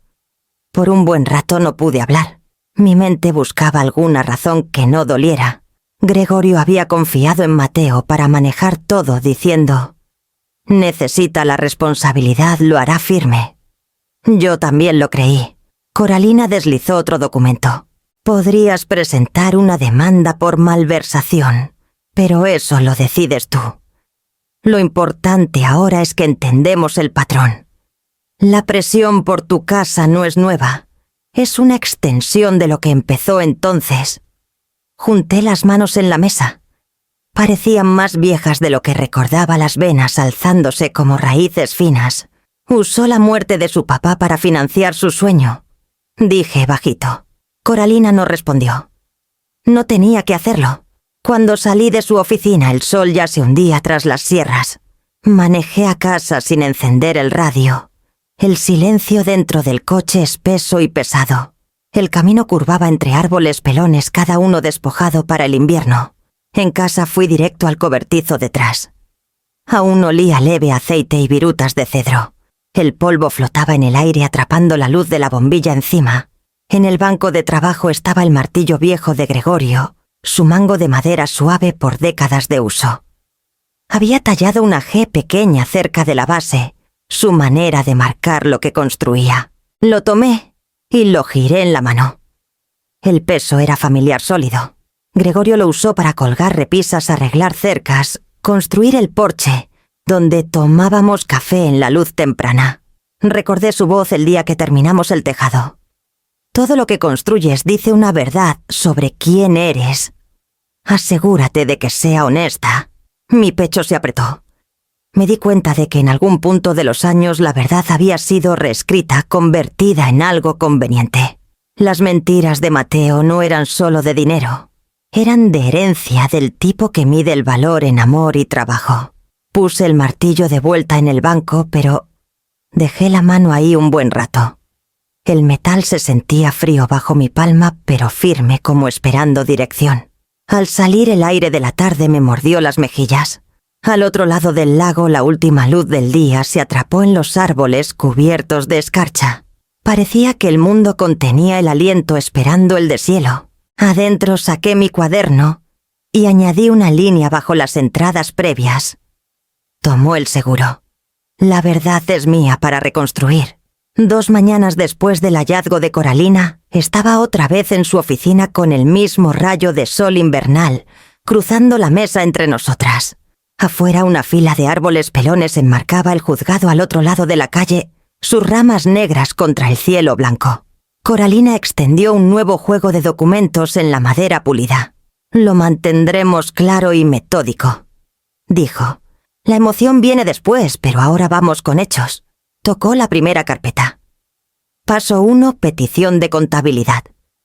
Por un buen rato no pude hablar. Mi mente buscaba alguna razón que no doliera. Gregorio había confiado en Mateo para manejar todo, diciendo: «Necesita la responsabilidad, lo hará firme». Yo también lo creí. Coralina deslizó otro documento. «Podrías presentar una demanda por malversación, pero eso lo decides tú. Lo importante ahora es que entendemos el patrón. La presión por tu casa no es nueva, es una extensión de lo que empezó entonces». Junté las manos en la mesa. Parecían más viejas de lo que recordaba, las venas alzándose como raíces finas. Usó la muerte de su papá para financiar su sueño, dije bajito. Coralina no respondió. No tenía que hacerlo. Cuando salí de su oficina, el sol ya se hundía tras las sierras. Manejé a casa sin encender el radio. El silencio dentro del coche espeso y pesado. El camino curvaba entre árboles pelones, cada uno despojado para el invierno. En casa fui directo al cobertizo detrás. Aún olía leve aceite y virutas de cedro. El polvo flotaba en el aire atrapando la luz de la bombilla encima. En el banco de trabajo estaba el martillo viejo de Gregorio, su mango de madera suave por décadas de uso. Había tallado una G pequeña cerca de la base, su manera de marcar lo que construía. Lo tomé y lo giré en la mano. El peso era familiar sólido. Gregorio lo usó para colgar repisas, arreglar cercas, construir el porche, donde tomábamos café en la luz temprana. Recordé su voz el día que terminamos el tejado. Todo lo que construyes dice una verdad sobre quién eres. Asegúrate de que sea honesta. Mi pecho se apretó. Me di cuenta de que en algún punto de los años la verdad había sido reescrita, convertida en algo conveniente. Las mentiras de Mateo no eran solo de dinero. Eran de herencia, del tipo que mide el valor en amor y trabajo. Puse el martillo de vuelta en el banco, pero dejé la mano ahí un buen rato. El metal se sentía frío bajo mi palma, pero firme como esperando dirección. Al salir el aire de la tarde me mordió las mejillas. Al otro lado del lago la última luz del día se atrapó en los árboles cubiertos de escarcha. Parecía que el mundo contenía el aliento esperando el deshielo. Adentro saqué mi cuaderno y añadí una línea bajo las entradas previas. Tomó el seguro. La verdad es mía para reconstruir. 2 mañanas después del hallazgo de Coralina, estaba otra vez en su oficina con el mismo rayo de sol invernal, cruzando la mesa entre nosotras. Afuera una fila de árboles pelones enmarcaba el juzgado al otro lado de la calle, sus ramas negras contra el cielo blanco. Coralina extendió un nuevo juego de documentos en la madera pulida. Lo mantendremos claro y metódico, dijo. La emoción viene después, pero ahora vamos con hechos. Tocó la primera carpeta. Paso 1, petición de contabilidad.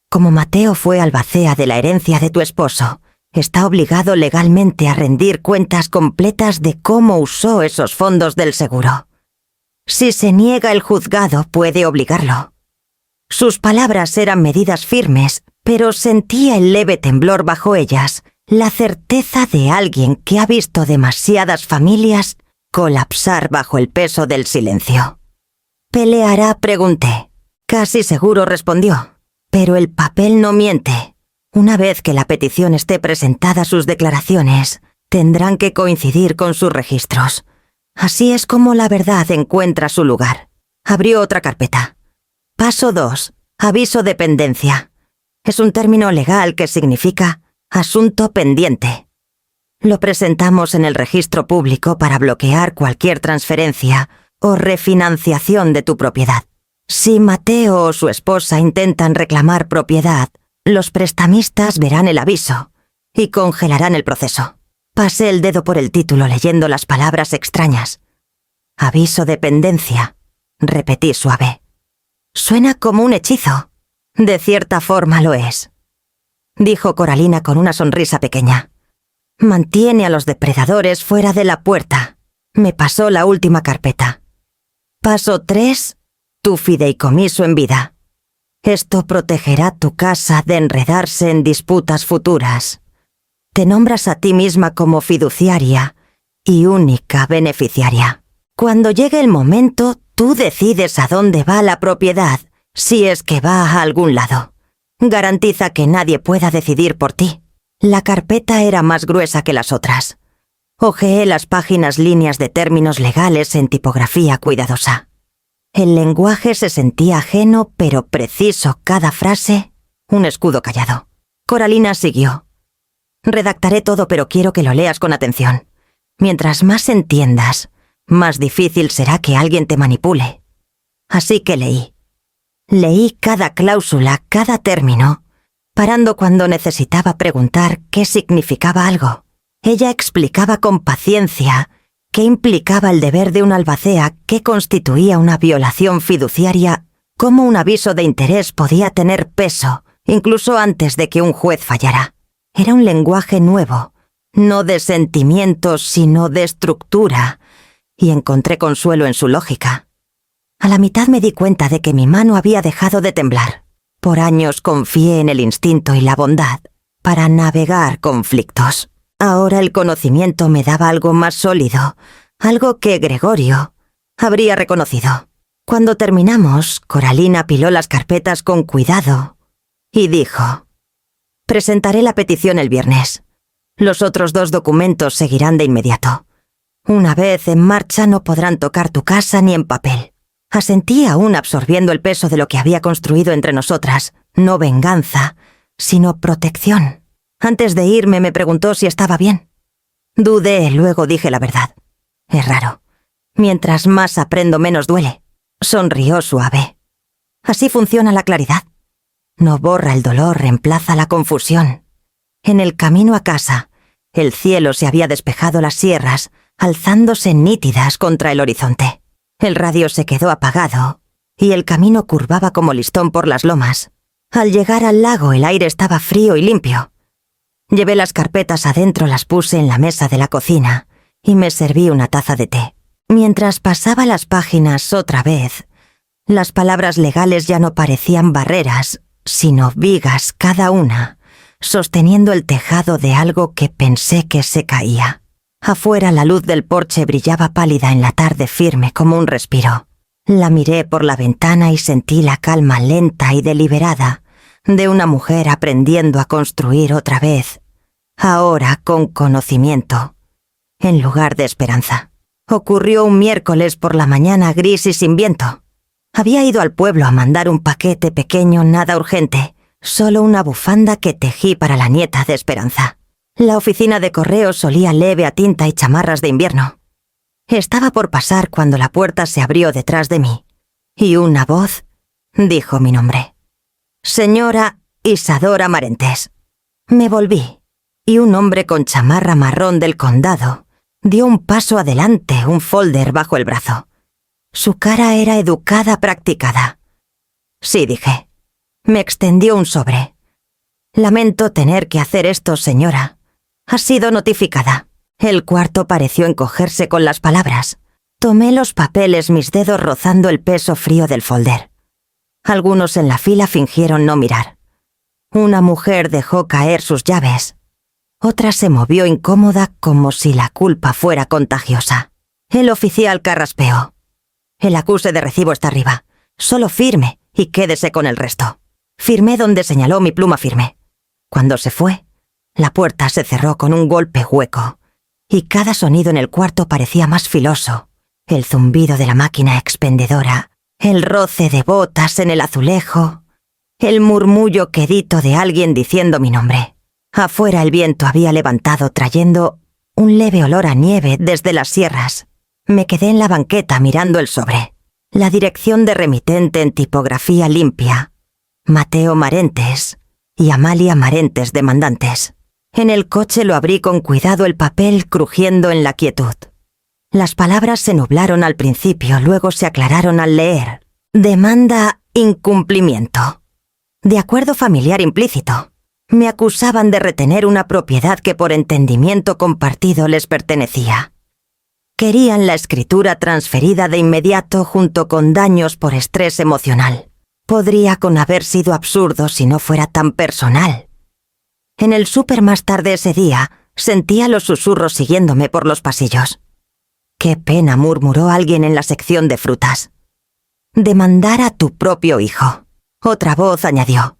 Como Mateo fue albacea de la herencia de tu esposo, está obligado legalmente a rendir cuentas completas de cómo usó esos fondos del seguro. Si se niega el juzgado, puede obligarlo. Sus palabras eran medidas firmes, pero sentía el leve temblor bajo ellas, la certeza de alguien que ha visto demasiadas familias colapsar bajo el peso del silencio. ¿Peleará?, pregunté. Casi seguro, respondió. Pero el papel no miente. Una vez que la petición esté presentada, sus declaraciones tendrán que coincidir con sus registros. Así es como la verdad encuentra su lugar. Abrió otra carpeta. Paso 2. Aviso de pendencia. Es un término legal que significa asunto pendiente. Lo presentamos en el registro público para bloquear cualquier transferencia o refinanciación de tu propiedad. Si Mateo o su esposa intentan reclamar propiedad, los prestamistas verán el aviso y congelarán el proceso. Pasé el dedo por el título leyendo las palabras extrañas. Aviso de pendencia, repetí suave. Suena como un hechizo. De cierta forma lo es, dijo Coralina con una sonrisa pequeña. Mantiene a los depredadores fuera de la puerta. Me pasó la última carpeta. Paso 3. Tu fideicomiso en vida. Esto protegerá tu casa de enredarse en disputas futuras. Te nombras a ti misma como fiduciaria y única beneficiaria. Cuando llegue el momento, tú decides a dónde va la propiedad, si es que va a algún lado. Garantiza que nadie pueda decidir por ti. La carpeta era más gruesa que las otras. Hojeé las páginas líneas de términos legales en tipografía cuidadosa. El lenguaje se sentía ajeno pero preciso, cada frase, un escudo callado. Coralina siguió. Redactaré todo, pero quiero que lo leas con atención. Mientras más entiendas, más difícil será que alguien te manipule. Así que leí. Leí cada cláusula, cada término, parando cuando necesitaba preguntar qué significaba algo. Ella explicaba con paciencia qué implicaba el deber de un albacea, qué constituía una violación fiduciaria, cómo un aviso de interés podía tener peso, incluso antes de que un juez fallara. Era un lenguaje nuevo, no de sentimientos, sino de estructura, y encontré consuelo en su lógica. A la mitad me di cuenta de que mi mano había dejado de temblar. Por años confié en el instinto y la bondad para navegar conflictos. Ahora el conocimiento me daba algo más sólido, algo que Gregorio habría reconocido. Cuando terminamos, Coralina apiló las carpetas con cuidado y dijo: presentaré la petición el viernes. Los otros 2 documentos seguirán de inmediato. Una vez en marcha no podrán tocar tu casa ni en papel. Asentí aún absorbiendo el peso de lo que había construido entre nosotras, no venganza, sino protección. Antes de irme me preguntó si estaba bien. Dudé, luego dije la verdad. Es raro. Mientras más aprendo, menos duele. Sonrió suave. Así funciona la claridad. No borra el dolor, reemplaza la confusión. En el camino a casa, el cielo se había despejado las sierras, alzándose nítidas contra el horizonte. El radio se quedó apagado y el camino curvaba como listón por las lomas. Al llegar al lago, el aire estaba frío y limpio. Llevé las carpetas adentro, las puse en la mesa de la cocina y me serví una taza de té. Mientras pasaba las páginas otra vez, las palabras legales ya no parecían barreras, sino vigas cada una, sosteniendo el tejado de algo que pensé que se caía. Afuera la luz del porche brillaba pálida en la tarde, firme como un respiro. La miré por la ventana y sentí la calma lenta y deliberada de una mujer aprendiendo a construir otra vez, ahora con conocimiento, en lugar de esperanza. Ocurrió un miércoles por la mañana gris y sin viento. Había ido al pueblo a mandar un paquete pequeño, nada urgente, solo una bufanda que tejí para la nieta de Esperanza. La oficina de correos olía leve a tinta y chamarras de invierno. Estaba por pasar cuando la puerta se abrió detrás de mí, y una voz dijo mi nombre. Señora Isadora Marentes. Me volví, y un hombre con chamarra marrón del condado dio un paso adelante, un folder bajo el brazo. Su cara era educada, practicada. Sí, dije. Me extendió un sobre. Lamento tener que hacer esto, señora. Ha sido notificada. El cuarto pareció encogerse con las palabras. Tomé los papeles, mis dedos rozando el peso frío del folder. Algunos en la fila fingieron no mirar. Una mujer dejó caer sus llaves. Otra se movió incómoda como si la culpa fuera contagiosa. El oficial carraspeó. El acuse de recibo está arriba. Solo firme y quédese con el resto. Firmé donde señaló mi pluma firme. Cuando se fue, la puerta se cerró con un golpe hueco, y cada sonido en el cuarto parecía más filoso. El zumbido de la máquina expendedora, el roce de botas en el azulejo, el murmullo quedito de alguien diciendo mi nombre. Afuera el viento había levantado trayendo un leve olor a nieve desde las sierras. Me quedé en la banqueta mirando el sobre. La dirección de remitente en tipografía limpia. Mateo Marentes y Amalia Marentes demandantes. En el coche lo abrí con cuidado, el papel crujiendo en la quietud. Las palabras se nublaron al principio, luego se aclararon al leer. Demanda incumplimiento. De acuerdo familiar implícito. Me acusaban de retener una propiedad que por entendimiento compartido les pertenecía. Querían la escritura transferida de inmediato junto con daños por estrés emocional. Podría con haber sido absurdo si no fuera tan personal. En el súper más tarde ese día, sentía los susurros siguiéndome por los pasillos. «Qué pena», murmuró alguien en la sección de frutas. «Demandar a tu propio hijo». Otra voz añadió.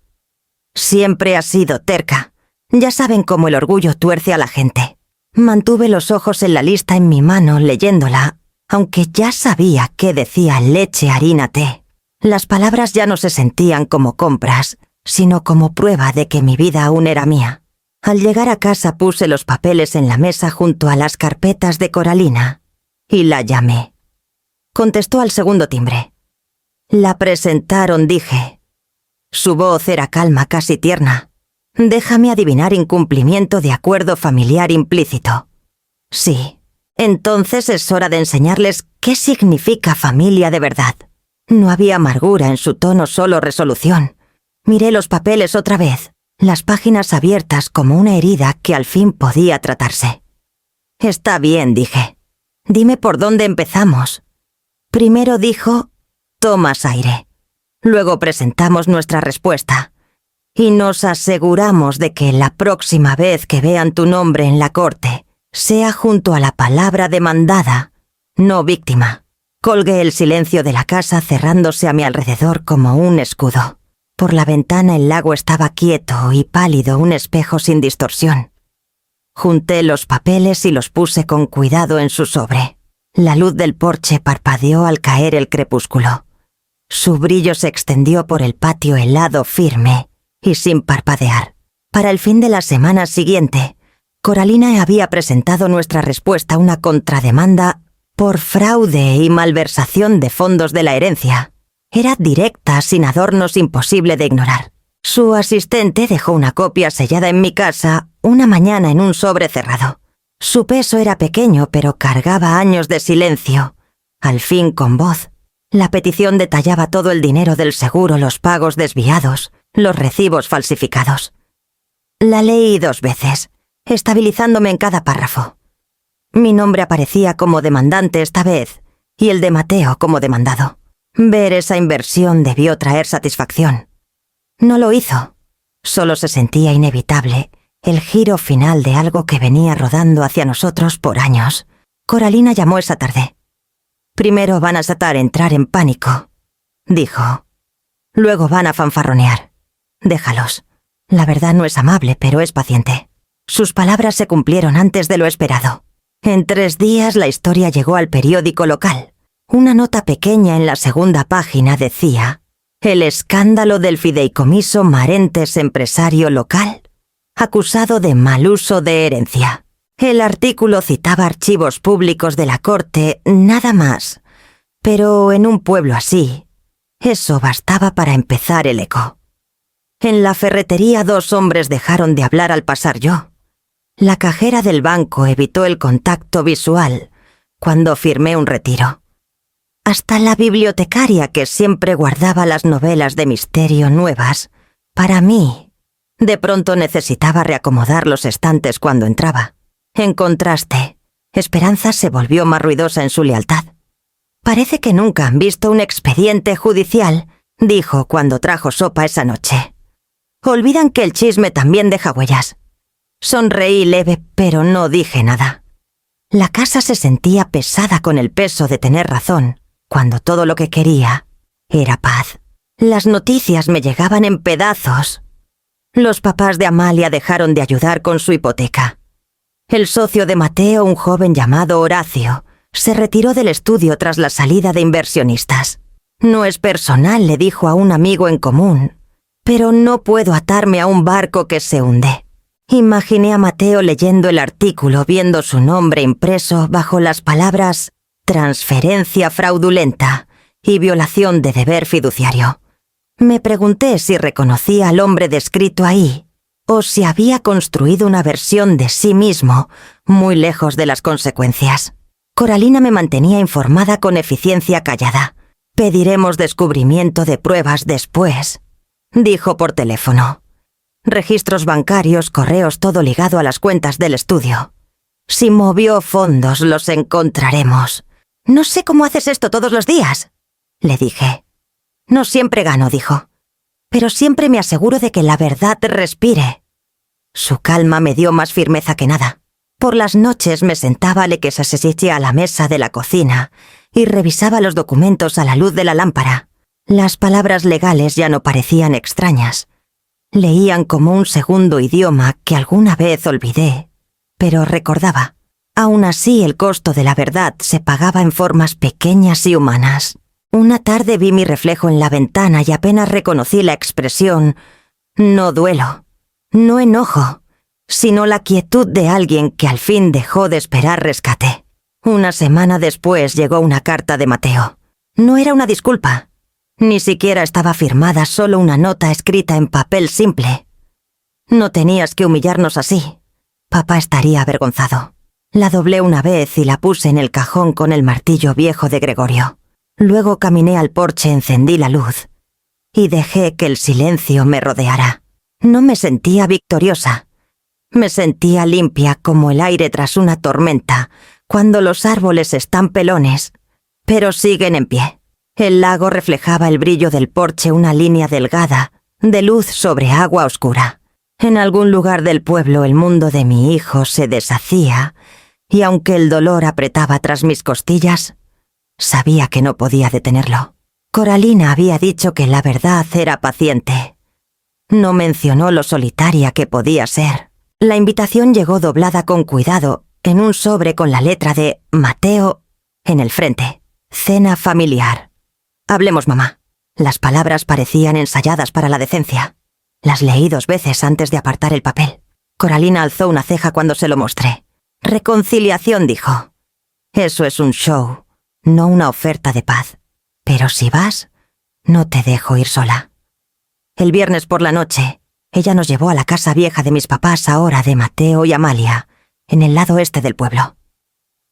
«Siempre has sido terca. Ya saben cómo el orgullo tuerce a la gente». Mantuve los ojos en la lista en mi mano leyéndola, aunque ya sabía qué decía leche, harina, té. Las palabras ya no se sentían como compras, sino como prueba de que mi vida aún era mía. Al llegar a casa puse los papeles en la mesa junto a las carpetas de Coralina y la llamé. Contestó al segundo timbre. La presentaron, dije. Su voz era calma, casi tierna. Déjame adivinar, incumplimiento de acuerdo familiar implícito. Sí, entonces es hora de enseñarles qué significa familia de verdad. No había amargura en su tono, solo resolución. Miré los papeles otra vez, las páginas abiertas como una herida que al fin podía tratarse. Está bien, dije. Dime por dónde empezamos. Primero dijo, tomas aire. Luego presentamos nuestra respuesta. Y nos aseguramos de que la próxima vez que vean tu nombre en la corte, sea junto a la palabra demandada, no víctima. Colgué el silencio de la casa cerrándose a mi alrededor como un escudo. Por la ventana el lago estaba quieto y pálido, un espejo sin distorsión. Junté los papeles y los puse con cuidado en su sobre. La luz del porche parpadeó al caer el crepúsculo. Su brillo se extendió por el patio helado firme y sin parpadear. Para el fin de la semana siguiente, Coralina había presentado nuestra respuesta a una contrademanda por fraude y malversación de fondos de la herencia. Era directa, sin adornos, imposible de ignorar. Su asistente dejó una copia sellada en mi casa una mañana en un sobre cerrado. Su peso era pequeño, pero cargaba años de silencio. Al fin, con voz, la petición detallaba todo el dinero del seguro, los pagos desviados, los recibos falsificados. La leí 2 veces, estabilizándome en cada párrafo. Mi nombre aparecía como demandante esta vez, y el de Mateo como demandado. Ver esa inversión debió traer satisfacción. No lo hizo. Solo se sentía inevitable el giro final de algo que venía rodando hacia nosotros por años. Coralina llamó esa tarde. «Primero van a entrar en pánico», dijo. «Luego van a fanfarronear. Déjalos. La verdad no es amable, pero es paciente». Sus palabras se cumplieron antes de lo esperado. En 3 días la historia llegó al periódico local. Una nota pequeña en la segunda página decía: «El escándalo del fideicomiso Marentes, empresario local, acusado de mal uso de herencia». El artículo citaba archivos públicos de la corte, nada más. Pero en un pueblo así, eso bastaba para empezar el eco. En la ferretería 2 hombres dejaron de hablar al pasar yo. La cajera del banco evitó el contacto visual cuando firmé un retiro. Hasta la bibliotecaria, que siempre guardaba las novelas de misterio nuevas, para mí, de pronto necesitaba reacomodar los estantes cuando entraba. En contraste, Esperanza se volvió más ruidosa en su lealtad. «Parece que nunca han visto un expediente judicial», dijo cuando trajo sopa esa noche. «Olvidan que el chisme también deja huellas». Sonreí leve, pero no dije nada. La casa se sentía pesada con el peso de tener razón, cuando todo lo que quería era paz. Las noticias me llegaban en pedazos. Los papás de Amalia dejaron de ayudar con su hipoteca. El socio de Mateo, un joven llamado Horacio, se retiró del estudio tras la salida de inversionistas. «No es personal», le dijo a un amigo en común, «pero no puedo atarme a un barco que se hunde». Imaginé a Mateo leyendo el artículo, viendo su nombre impreso bajo las palabras «transferencia fraudulenta» y «violación de deber fiduciario». Me pregunté si reconocía al hombre descrito ahí, o si había construido una versión de sí mismo, muy lejos de las consecuencias. Coralina me mantenía informada con eficiencia callada. «Pediremos descubrimiento de pruebas después», dijo por teléfono. «Registros bancarios, correos, todo ligado a las cuentas del estudio. Si movió fondos, los encontraremos». «No sé cómo haces esto todos los días», le dije. «No siempre gano», dijo. «Pero siempre me aseguro de que la verdad respire». Su calma me dio más firmeza que nada. Por las noches me sentaba a la mesa de la cocina y revisaba los documentos a la luz de la lámpara. Las palabras legales ya no parecían extrañas. Leían como un segundo idioma que alguna vez olvidé, pero recordaba. Aún así, el costo de la verdad se pagaba en formas pequeñas y humanas. Una tarde vi mi reflejo en la ventana y apenas reconocí la expresión «no duelo, no enojo», sino la quietud de alguien que al fin dejó de esperar rescate. Una semana después llegó una carta de Mateo. No era una disculpa. Ni siquiera estaba firmada, solo una nota escrita en papel simple. «No tenías que humillarnos así. Papá estaría avergonzado». La doblé una vez y la puse en el cajón con el martillo viejo de Gregorio. Luego caminé al porche, encendí la luz y dejé que el silencio me rodeara. No me sentía victoriosa. Me sentía limpia como el aire tras una tormenta, cuando los árboles están pelones, pero siguen en pie. El lago reflejaba el brillo del porche, una línea delgada de luz sobre agua oscura. En algún lugar del pueblo el mundo de mi hijo se deshacía, y aunque el dolor apretaba tras mis costillas, sabía que no podía detenerlo. Coralina había dicho que la verdad era paciente. No mencionó lo solitaria que podía ser. La invitación llegó doblada con cuidado en un sobre con la letra de Mateo en el frente. «Cena familiar. Hablemos, mamá». Las palabras parecían ensayadas para la decencia. Las leí 2 veces antes de apartar el papel. Coralina alzó una ceja cuando se lo mostré. Reconciliación, dijo. Eso es un show, no una oferta de paz. Pero si vas, no te dejo ir sola. El viernes por la noche, ella nos llevó a la casa vieja de mis papás, ahora de Mateo y Amalia, en el lado este del pueblo.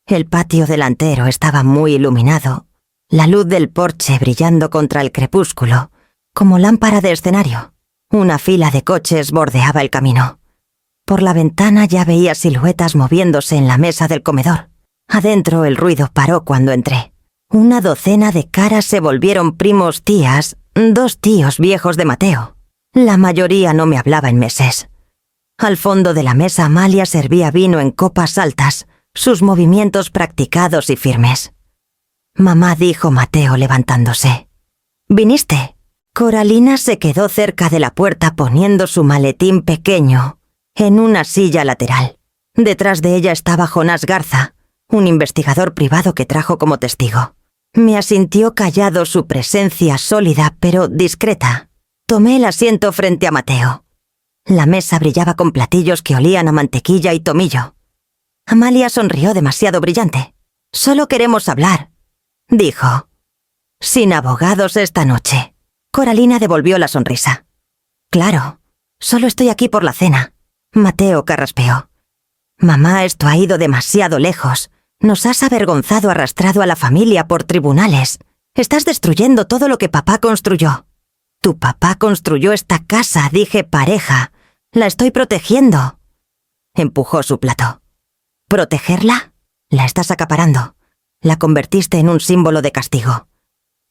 El patio delantero estaba muy iluminado, la luz del porche brillando contra el crepúsculo, como lámpara de escenario. Una fila de coches bordeaba el camino. Por la ventana ya veía siluetas moviéndose en la mesa del comedor. Adentro el ruido paró cuando entré. Una docena de caras se volvieron primos tías, 2 tíos viejos de Mateo. La mayoría no me hablaba en meses. Al fondo de la mesa Amalia servía vino en copas altas, sus movimientos practicados y firmes. Mamá, dijo Mateo levantándose. ¿Viniste? Coralina se quedó cerca de la puerta poniendo su maletín pequeño en una silla lateral. Detrás de ella estaba Jonás Garza, un investigador privado que trajo como testigo. Me asintió callado su presencia sólida pero discreta. Tomé el asiento frente a Mateo. La mesa brillaba con platillos que olían a mantequilla y tomillo. Amalia sonrió demasiado brillante. «Solo queremos hablar», dijo. «Sin abogados esta noche». Coralina devolvió la sonrisa. «Claro, solo estoy aquí por la cena». Mateo carraspeó. «Mamá, esto ha ido demasiado lejos. Nos has avergonzado, arrastrado a la familia por tribunales. Estás destruyendo todo lo que papá construyó». «Tu papá construyó esta casa», dije pareja. «La estoy protegiendo». Empujó su plato. ¿Protegerla? La estás acaparando. La convertiste en un símbolo de castigo.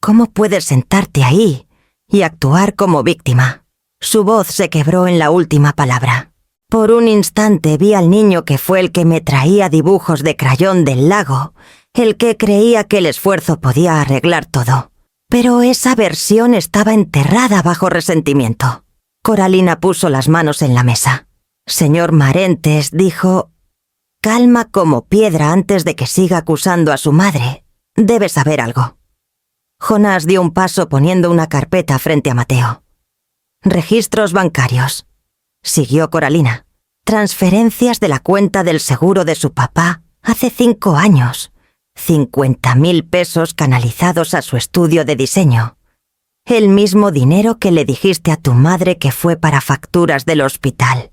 ¿Cómo puedes sentarte ahí y actuar como víctima? Su voz se quebró en la última palabra. Por un instante vi al niño que fue el que me traía dibujos de crayón del lago, el que creía que el esfuerzo podía arreglar todo. Pero esa versión estaba enterrada bajo resentimiento. Coralina puso las manos en la mesa. «Señor Marentes», dijo, «calma como piedra antes de que siga acusando a su madre. Debe saber algo». Jonás dio un paso poniendo una carpeta frente a Mateo. «Registros bancarios», siguió Coralina. «Transferencias de la cuenta del seguro de su papá hace 5 años. 50.000 pesos canalizados a su estudio de diseño. El mismo dinero que le dijiste a tu madre que fue para facturas del hospital».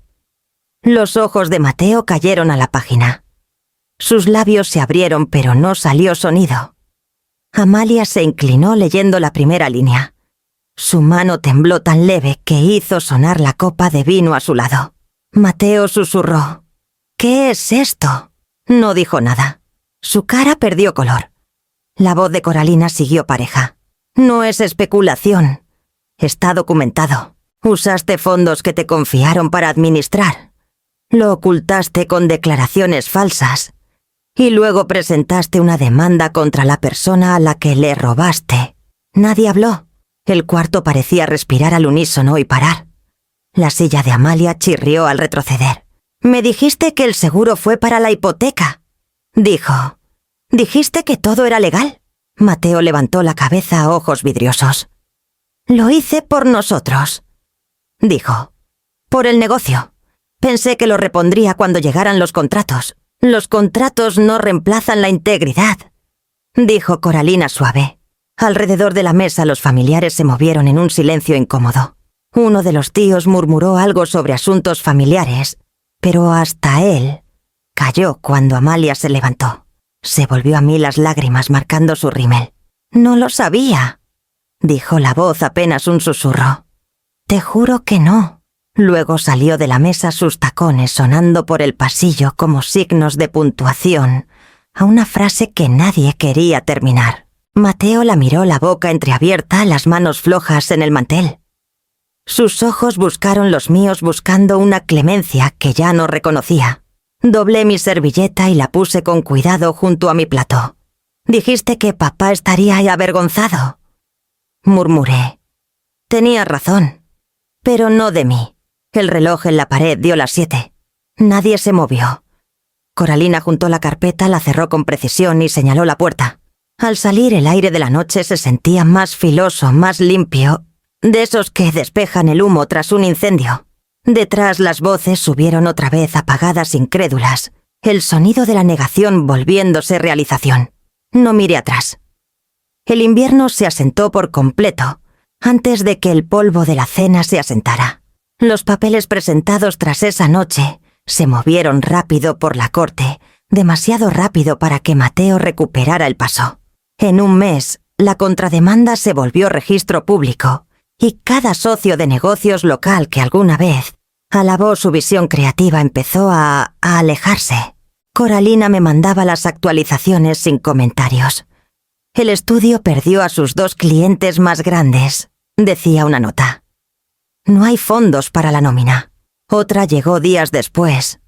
Los ojos de Mateo cayeron a la página. Sus labios se abrieron, pero no salió sonido. Amalia se inclinó leyendo la primera línea. Su mano tembló tan leve que hizo sonar la copa de vino a su lado. Mateo susurró. «¿Qué es esto?» No dijo nada. Su cara perdió color. La voz de Coralina siguió pareja. «No es especulación. Está documentado. Usaste fondos que te confiaron para administrar. Lo ocultaste con declaraciones falsas. Y luego presentaste una demanda contra la persona a la que le robaste». Nadie habló. El cuarto parecía respirar al unísono y parar. La silla de Amalia chirrió al retroceder. «Me dijiste que el seguro fue para la hipoteca», dijo. «¿Dijiste que todo era legal?» Mateo levantó la cabeza a ojos vidriosos. «Lo hice por nosotros», dijo. «Por el negocio. Pensé que lo repondría cuando llegaran los contratos. Los contratos no reemplazan la integridad», dijo Coralina suave. Alrededor de la mesa los familiares se movieron en un silencio incómodo. Uno de los tíos murmuró algo sobre asuntos familiares, pero hasta él calló cuando Amalia se levantó. Se volvió a mí las lágrimas marcando su rímel. «No lo sabía», dijo la voz apenas un susurro. «Te juro que no». Luego salió de la mesa, sus tacones sonando por el pasillo como signos de puntuación a una frase que nadie quería terminar. Mateo la miró, la boca entreabierta, las manos flojas en el mantel. Sus ojos buscaron los míos buscando una clemencia que ya no reconocía. Doblé mi servilleta y la puse con cuidado junto a mi plato. «Dijiste que papá estaría avergonzado», murmuré. Tenía razón, pero no de mí. El reloj en la pared dio las 7. Nadie se movió. Coralina juntó la carpeta, la cerró con precisión y señaló la puerta. Al salir, el aire de la noche se sentía más filoso, más limpio de esos que despejan el humo tras un incendio. Detrás las voces subieron otra vez apagadas incrédulas, el sonido de la negación volviéndose realización. No miré atrás. El invierno se asentó por completo, antes de que el polvo de la cena se asentara. Los papeles presentados tras esa noche se movieron rápido por la corte, demasiado rápido para que Mateo recuperara el paso. En un mes, la contrademanda se volvió registro público, y cada socio de negocios local que alguna vez alabó su visión creativa empezó a alejarse. Coralina me mandaba las actualizaciones sin comentarios. El estudio perdió a sus 2 clientes más grandes, decía una nota. No hay fondos para la nómina. Otra llegó días después.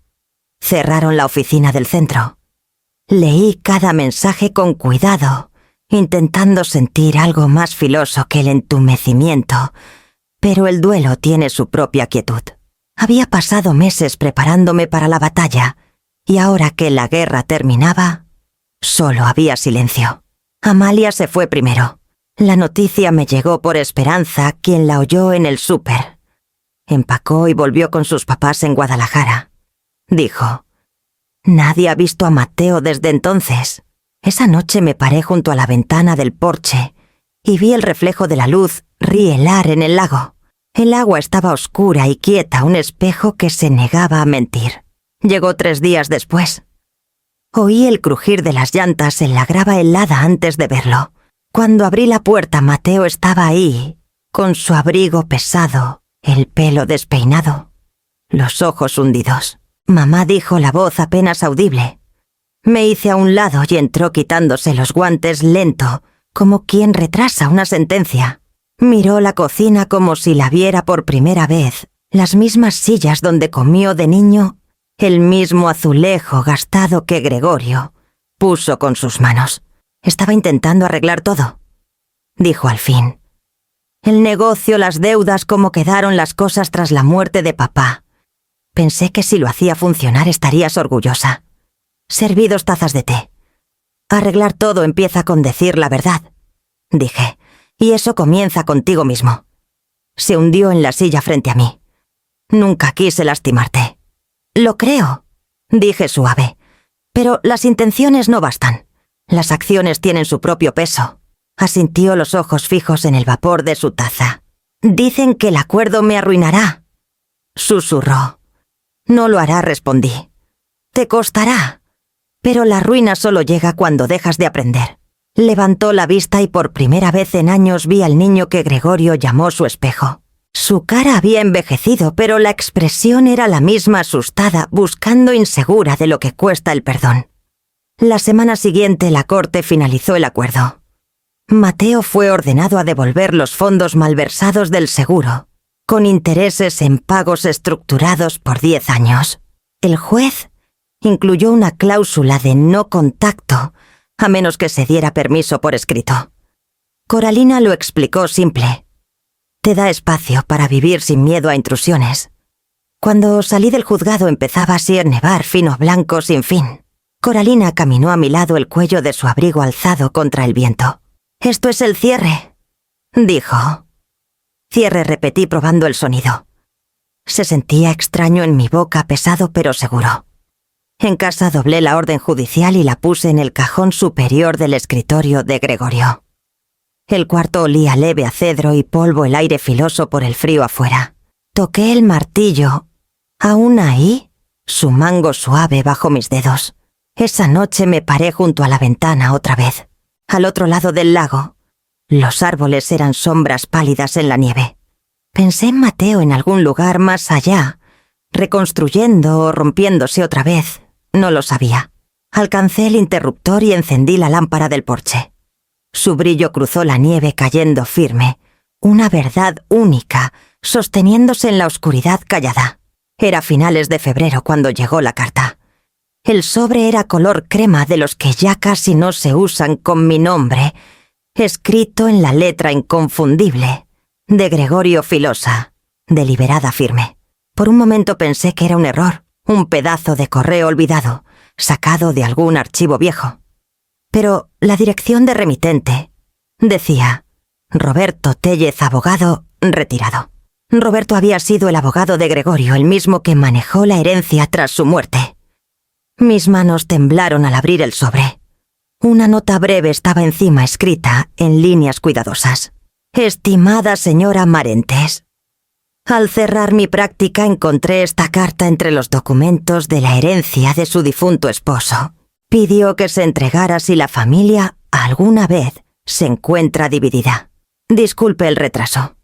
Cerraron la oficina del centro. Leí cada mensaje con cuidado, intentando sentir algo más filoso que el entumecimiento, pero el duelo tiene su propia quietud. Había pasado meses preparándome para la batalla, y ahora que la guerra terminaba, solo había silencio. Amalia se fue primero. La noticia me llegó por Esperanza, quien la oyó en el súper. Empacó y volvió con sus papás en Guadalajara. Dijo: «Nadie ha visto a Mateo desde entonces». Esa noche me paré junto a la ventana del porche y vi el reflejo de la luz rielar en el lago. El agua estaba oscura y quieta, un espejo que se negaba a mentir. Llegó 3 días después. Oí el crujir de las llantas en la grava helada antes de verlo. Cuando abrí la puerta, Mateo estaba ahí, con su abrigo pesado, el pelo despeinado, los ojos hundidos. Mamá dijo la voz apenas audible. Me hice a un lado y entró quitándose los guantes lento, como quien retrasa una sentencia. Miró la cocina como si la viera por primera vez, las mismas sillas donde comió de niño, el mismo azulejo gastado que Gregorio puso con sus manos. Estaba intentando arreglar todo. Dijo al fin: «El negocio, las deudas, cómo quedaron las cosas tras la muerte de papá. Pensé que si lo hacía funcionar estarías orgullosa. Serví 2 tazas de té. Arreglar todo empieza con decir la verdad», dije, «y eso comienza contigo mismo». Se hundió en la silla frente a mí. «Nunca quise lastimarte». «Lo creo», dije suave, «pero las intenciones no bastan. Las acciones tienen su propio peso». Asintió, los ojos fijos en el vapor de su taza. «Dicen que el acuerdo me arruinará», susurró. «No lo hará», respondí. «Te costará, pero la ruina solo llega cuando dejas de aprender». Levantó la vista y por primera vez en años vi al niño que Gregorio llamó su espejo. Su cara había envejecido, pero la expresión era la misma, asustada, buscando, insegura de lo que cuesta el perdón. La semana siguiente la corte finalizó el acuerdo. Mateo fue ordenado a devolver los fondos malversados del seguro, con intereses en pagos estructurados por 10 años. El juez incluyó una cláusula de no contacto, a menos que se diera permiso por escrito. Coralina lo explicó simple. Te da espacio para vivir sin miedo a intrusiones. Cuando salí del juzgado empezaba así a nevar fino blanco sin fin. Coralina caminó a mi lado, el cuello de su abrigo alzado contra el viento. «Esto es el cierre», dijo. «Cierre», repetí probando el sonido. Se sentía extraño en mi boca, pesado pero seguro. En casa doblé la orden judicial y la puse en el cajón superior del escritorio de Gregorio. El cuarto olía leve a cedro y polvo, el aire filoso por el frío afuera. Toqué el martillo. ¿Aún ahí? Su mango suave bajo mis dedos. Esa noche me paré junto a la ventana otra vez. Al otro lado del lago, los árboles eran sombras pálidas en la nieve. Pensé en Mateo en algún lugar más allá, reconstruyendo o rompiéndose otra vez. No lo sabía. Alcancé el interruptor y encendí la lámpara del porche. Su brillo cruzó la nieve cayendo firme, una verdad única, sosteniéndose en la oscuridad callada. Era finales de febrero cuando llegó la carta. El sobre era color crema, de los que ya casi no se usan, con mi nombre, escrito en la letra inconfundible, de Gregorio Filosa, deliberada firme. Por un momento pensé que era un error, un pedazo de correo olvidado, sacado de algún archivo viejo. Pero la dirección de remitente decía: Roberto Téllez, abogado, retirado. Roberto había sido el abogado de Gregorio, el mismo que manejó la herencia tras su muerte. Mis manos temblaron al abrir el sobre. Una nota breve estaba encima, escrita en líneas cuidadosas. Estimada señora Marentes. Al cerrar mi práctica encontré esta carta entre los documentos de la herencia de su difunto esposo. Pidió que se entregara si la familia alguna vez se encuentra dividida. Disculpe el retraso.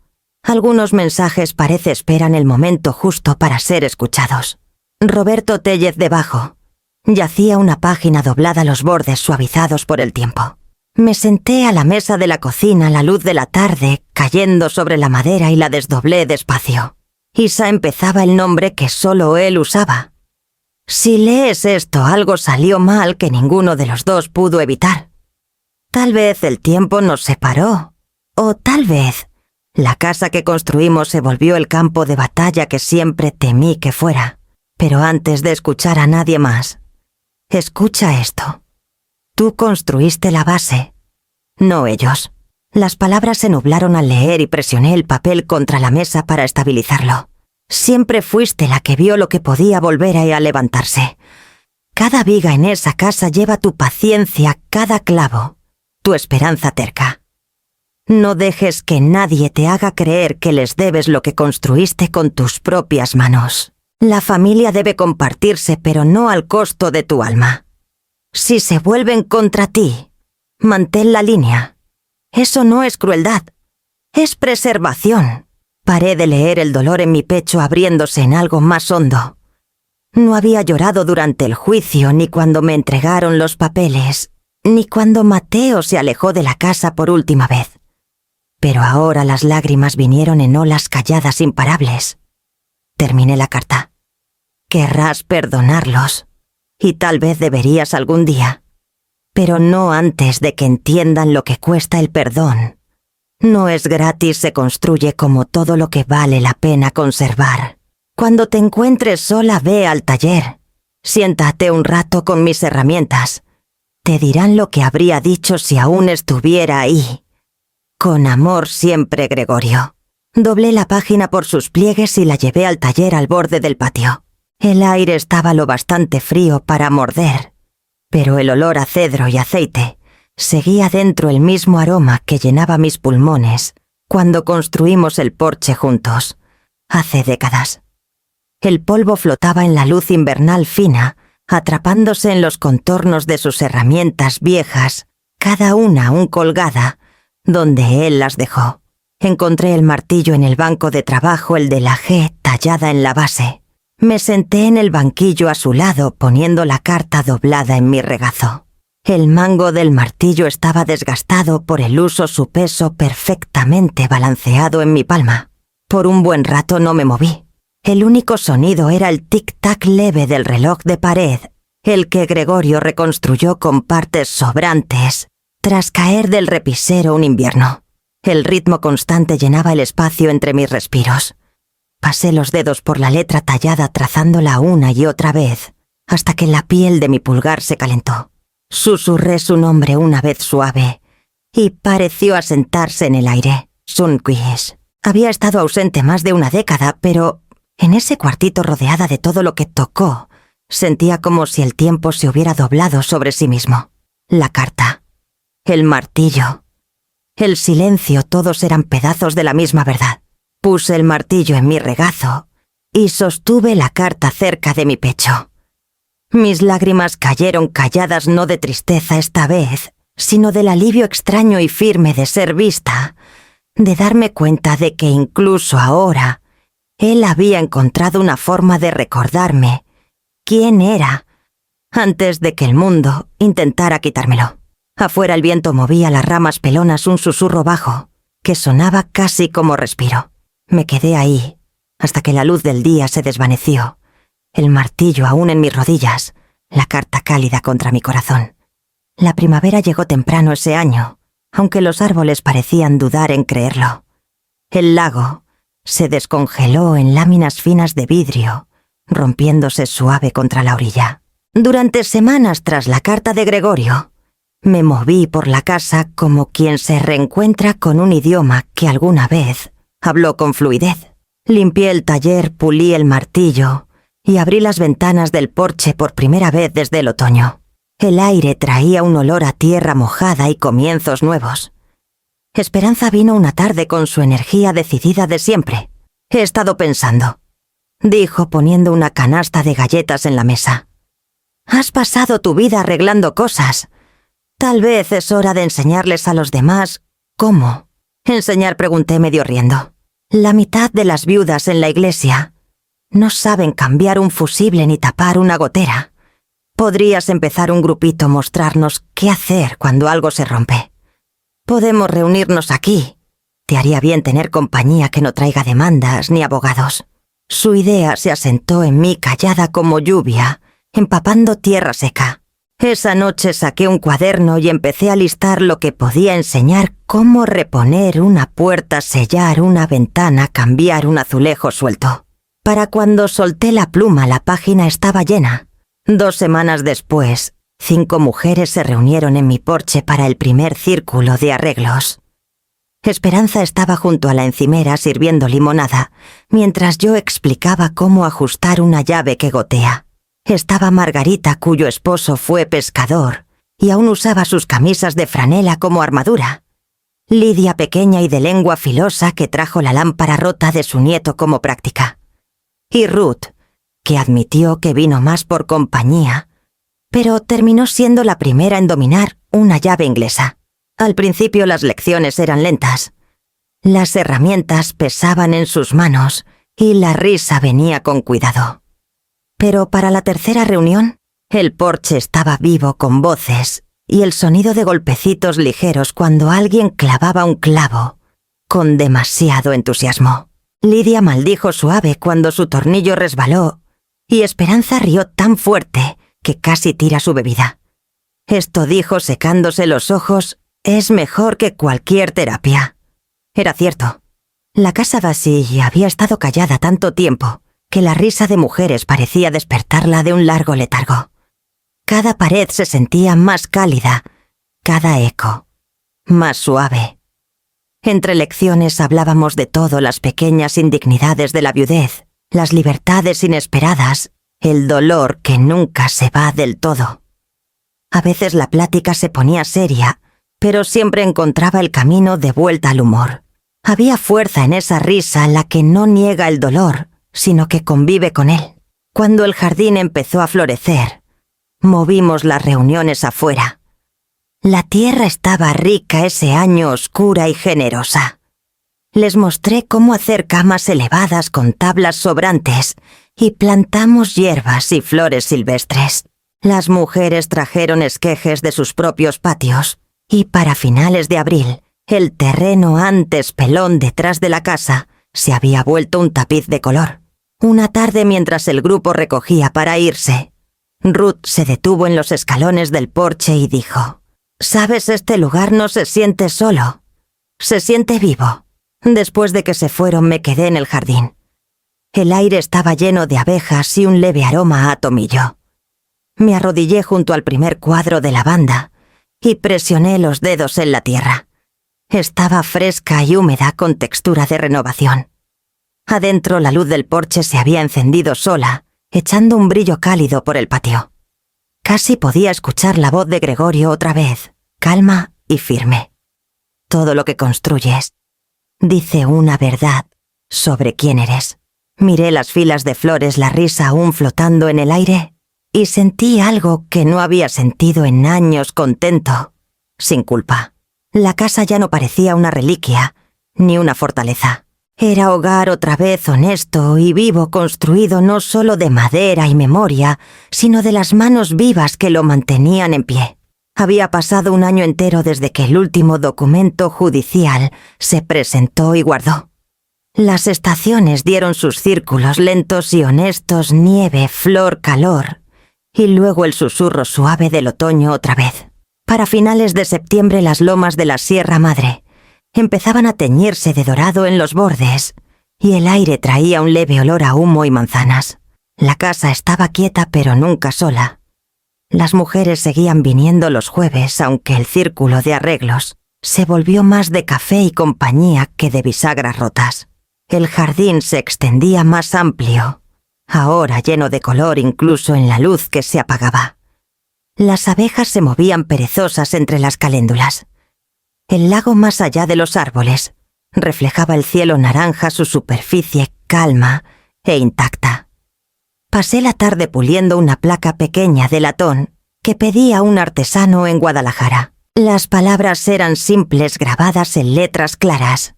Algunos mensajes parece esperan el momento justo para ser escuchados. Roberto Tellez debajo. Yacía una página doblada a los bordes suavizados por el tiempo. Me senté a la mesa de la cocina a la luz de la tarde, cayendo sobre la madera y la desdoblé despacio. Isa empezaba el nombre que solo él usaba. Si lees esto, algo salió mal que ninguno de los dos pudo evitar. Tal vez el tiempo nos separó, o tal vez la casa que construimos se volvió el campo de batalla que siempre temí que fuera. Pero antes de escuchar a nadie más, escucha esto. Tú construiste la base, no ellos. Las palabras se nublaron al leer y presioné el papel contra la mesa para estabilizarlo. Siempre fuiste la que vio lo que podía volver a levantarse. Cada viga en esa casa lleva tu paciencia, cada clavo, tu esperanza terca. No dejes que nadie te haga creer que les debes lo que construiste con tus propias manos. La familia debe compartirse, pero no al costo de tu alma. Si se vuelven contra ti, mantén la línea. Eso no es crueldad, es preservación. Paré de leer el dolor en mi pecho abriéndose en algo más hondo. No había llorado durante el juicio, ni cuando me entregaron los papeles, ni cuando Mateo se alejó de la casa por última vez. Pero ahora las lágrimas vinieron en olas calladas imparables. Terminé la carta. Querrás perdonarlos, y tal vez deberías algún día, pero no antes de que entiendan lo que cuesta el perdón. No es gratis, se construye como todo lo que vale la pena conservar. Cuando te encuentres sola, ve al taller. Siéntate un rato con mis herramientas. Te dirán lo que habría dicho si aún estuviera ahí. Con amor siempre, Gregorio. Doblé la página por sus pliegues y la llevé al taller al borde del patio. El aire estaba lo bastante frío para morder, pero el olor a cedro y aceite seguía dentro el mismo aroma que llenaba mis pulmones cuando construimos el porche juntos, hace décadas. El polvo flotaba en la luz invernal fina, atrapándose en los contornos de sus herramientas viejas, cada una aún colgada, donde él las dejó. Encontré el martillo en el banco de trabajo, el de la G tallada en la base. Me senté en el banquillo a su lado, poniendo la carta doblada en mi regazo. El mango del martillo estaba desgastado por el uso, su peso perfectamente balanceado en mi palma. Por un buen rato no me moví. El único sonido era el tic-tac leve del reloj de pared, el que Gregorio reconstruyó con partes sobrantes, tras caer del repisero un invierno. El ritmo constante llenaba el espacio entre mis respiros. Pasé los dedos por la letra tallada trazándola una y otra vez, hasta que la piel de mi pulgar se calentó. Susurré su nombre una vez suave, y pareció asentarse en el aire. Sunquist. Había estado ausente más de una década, pero en ese cuartito rodeada de todo lo que tocó, sentía como si el tiempo se hubiera doblado sobre sí mismo. La carta, el martillo, el silencio, todos eran pedazos de la misma verdad. Puse el martillo en mi regazo y sostuve la carta cerca de mi pecho. Mis lágrimas cayeron calladas, no de tristeza esta vez, sino del alivio extraño y firme de ser vista, de darme cuenta de que incluso ahora él había encontrado una forma de recordarme quién era antes de que el mundo intentara quitármelo. Afuera el viento movía las ramas pelonas, un susurro bajo que sonaba casi como respiro. Me quedé ahí hasta que la luz del día se desvaneció, el martillo aún en mis rodillas, la carta cálida contra mi corazón. La primavera llegó temprano ese año, aunque los árboles parecían dudar en creerlo. El lago se descongeló en láminas finas de vidrio, rompiéndose suave contra la orilla. Durante semanas tras la carta de Gregorio, me moví por la casa como quien se reencuentra con un idioma que alguna vez Habló con fluidez. Limpié el taller, pulí el martillo y abrí las ventanas del porche por primera vez desde el otoño. El aire traía un olor a tierra mojada y comienzos nuevos. Esperanza vino una tarde con su energía decidida de siempre. «He estado pensando», dijo poniendo una canasta de galletas en la mesa. «Has pasado tu vida arreglando cosas. Tal vez es hora de enseñarles a los demás cómo». «Enseñar», pregunté medio riendo. «La mitad de las viudas en la iglesia no saben cambiar un fusible ni tapar una gotera. Podrías empezar un grupito, mostrarnos qué hacer cuando algo se rompe. Podemos reunirnos aquí. Te haría bien tener compañía que no traiga demandas ni abogados». Su idea se asentó en mí callada como lluvia, empapando tierra seca. Esa noche saqué un cuaderno y empecé a listar lo que podía enseñar: cómo reponer una puerta, sellar una ventana, cambiar un azulejo suelto. Para cuando solté la pluma, la página estaba llena. 2 semanas después, 5 mujeres se reunieron en mi porche para el primer círculo de arreglos. Esperanza estaba junto a la encimera sirviendo limonada, mientras yo explicaba cómo ajustar una llave que gotea. Estaba Margarita, cuyo esposo fue pescador, y aún usaba sus camisas de franela como armadura. Lidia, pequeña y de lengua filosa, que trajo la lámpara rota de su nieto como práctica. Y Ruth, que admitió que vino más por compañía, pero terminó siendo la primera en dominar una llave inglesa. Al principio las lecciones eran lentas. Las herramientas pesaban en sus manos y la risa venía con cuidado. Pero para la tercera reunión, el porche estaba vivo con voces y el sonido de golpecitos ligeros cuando alguien clavaba un clavo, con demasiado entusiasmo. Lidia maldijo suave cuando su tornillo resbaló y Esperanza rió tan fuerte que casi tira su bebida. Esto dijo secándose los ojos: «Es mejor que cualquier terapia». Era cierto. La casa Basile había estado callada tanto tiempo que la risa de mujeres parecía despertarla de un largo letargo. Cada pared se sentía más cálida, cada eco más suave. Entre lecciones hablábamos de todo: las pequeñas indignidades de la viudez, las libertades inesperadas, el dolor que nunca se va del todo. A veces la plática se ponía seria, pero siempre encontraba el camino de vuelta al humor. Había fuerza en esa risa, la que no niega el dolor, sino que convive con él. Cuando el jardín empezó a florecer, movimos las reuniones afuera. La tierra estaba rica ese año, oscura y generosa. Les mostré cómo hacer camas elevadas con tablas sobrantes y plantamos hierbas y flores silvestres. Las mujeres trajeron esquejes de sus propios patios y para finales de abril, el terreno antes pelón detrás de la casa se había vuelto un tapiz de color. Una tarde, mientras el grupo recogía para irse, Ruth se detuvo en los escalones del porche y dijo: «¿Sabes, este lugar no se siente solo, se siente vivo». Después de que se fueron me quedé en el jardín. El aire estaba lleno de abejas y un leve aroma a tomillo. Me arrodillé junto al primer cuadro de lavanda y presioné los dedos en la tierra. Estaba fresca y húmeda, con textura de renovación. Adentro, la luz del porche se había encendido sola, echando un brillo cálido por el patio. Casi podía escuchar la voz de Gregorio otra vez, calma y firme. «Todo lo que construyes dice una verdad sobre quién eres». Miré las filas de flores, la risa aún flotando en el aire, y sentí algo que no había sentido en años: contento, sin culpa. La casa ya no parecía una reliquia, ni una fortaleza. Era hogar otra vez, honesto y vivo, construido no solo de madera y memoria, sino de las manos vivas que lo mantenían en pie. Había pasado un año entero desde que el último documento judicial se presentó y guardó. Las estaciones dieron sus círculos lentos y honestos: nieve, flor, calor, y luego el susurro suave del otoño otra vez. Para finales de septiembre, las lomas de la Sierra Madre empezaban a teñirse de dorado en los bordes, y el aire traía un leve olor a humo y manzanas. La casa estaba quieta, pero nunca sola. Las mujeres seguían viniendo los jueves, aunque el círculo de arreglos se volvió más de café y compañía que de bisagras rotas. El jardín se extendía más amplio, ahora lleno de color incluso en la luz que se apagaba. Las abejas se movían perezosas entre las caléndulas. El lago más allá de los árboles reflejaba el cielo naranja su superficie calma e intacta. Pasé la tarde puliendo una placa pequeña de latón que pedía un artesano en Guadalajara. Las palabras eran simples grabadas en letras claras.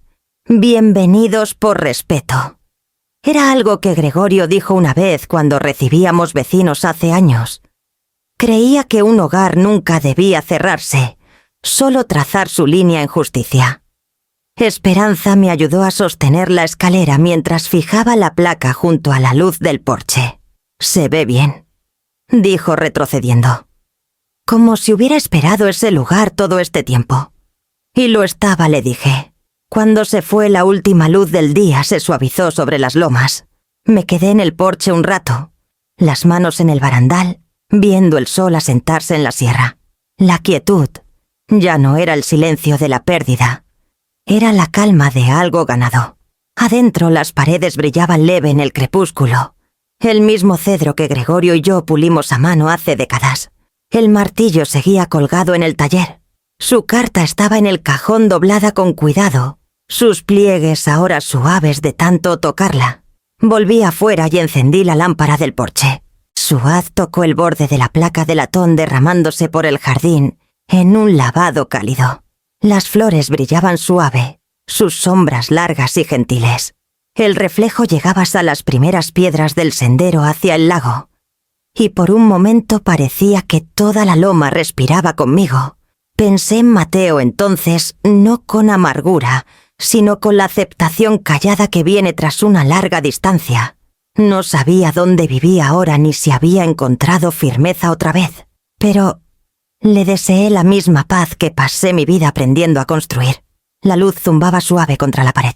Bienvenidos por respeto. Era algo que Gregorio dijo una vez cuando recibíamos vecinos hace años. Creía que un hogar nunca debía cerrarse, solo trazar su línea en justicia. Esperanza me ayudó a sostener la escalera mientras fijaba la placa junto a la luz del porche. «Se ve bien», dijo retrocediendo. Como si hubiera esperado ese lugar todo este tiempo. Y lo estaba, le dije. Cuando se fue la última luz del día se suavizó sobre las lomas. Me quedé en el porche un rato, las manos en el barandal, viendo el sol asentarse en la sierra. La quietud ya no era el silencio de la pérdida, era la calma de algo ganado. Adentro las paredes brillaban leve en el crepúsculo, el mismo cedro que Gregorio y yo pulimos a mano hace décadas. El martillo seguía colgado en el taller. Su carta estaba en el cajón doblada con cuidado, sus pliegues ahora suaves de tanto tocarla. Volví afuera y encendí la lámpara del porche. Su haz tocó el borde de la placa de latón derramándose por el jardín en un lavado cálido. Las flores brillaban suave, sus sombras largas y gentiles. El reflejo llegaba hasta las primeras piedras del sendero hacia el lago, y por un momento parecía que toda la loma respiraba conmigo. Pensé en Mateo entonces, no con amargura, sino con la aceptación callada que viene tras una larga distancia. No sabía dónde vivía ahora ni si había encontrado firmeza otra vez, pero le deseé la misma paz que pasé mi vida aprendiendo a construir. La luz zumbaba suave contra la pared.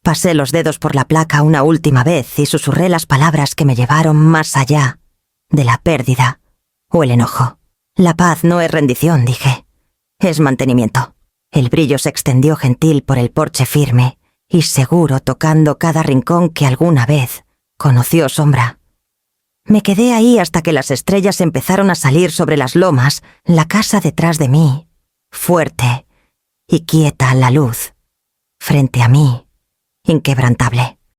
Pasé los dedos por la placa una última vez y susurré las palabras que me llevaron más allá de la pérdida o el enojo. La paz no es rendición, dije. Es mantenimiento. El brillo se extendió gentil por el porche firme y seguro tocando cada rincón que alguna vez conoció sombra. Me quedé ahí hasta que las estrellas empezaron a salir sobre las lomas, la casa detrás de mí, fuerte y quieta la luz, frente a mí, inquebrantable.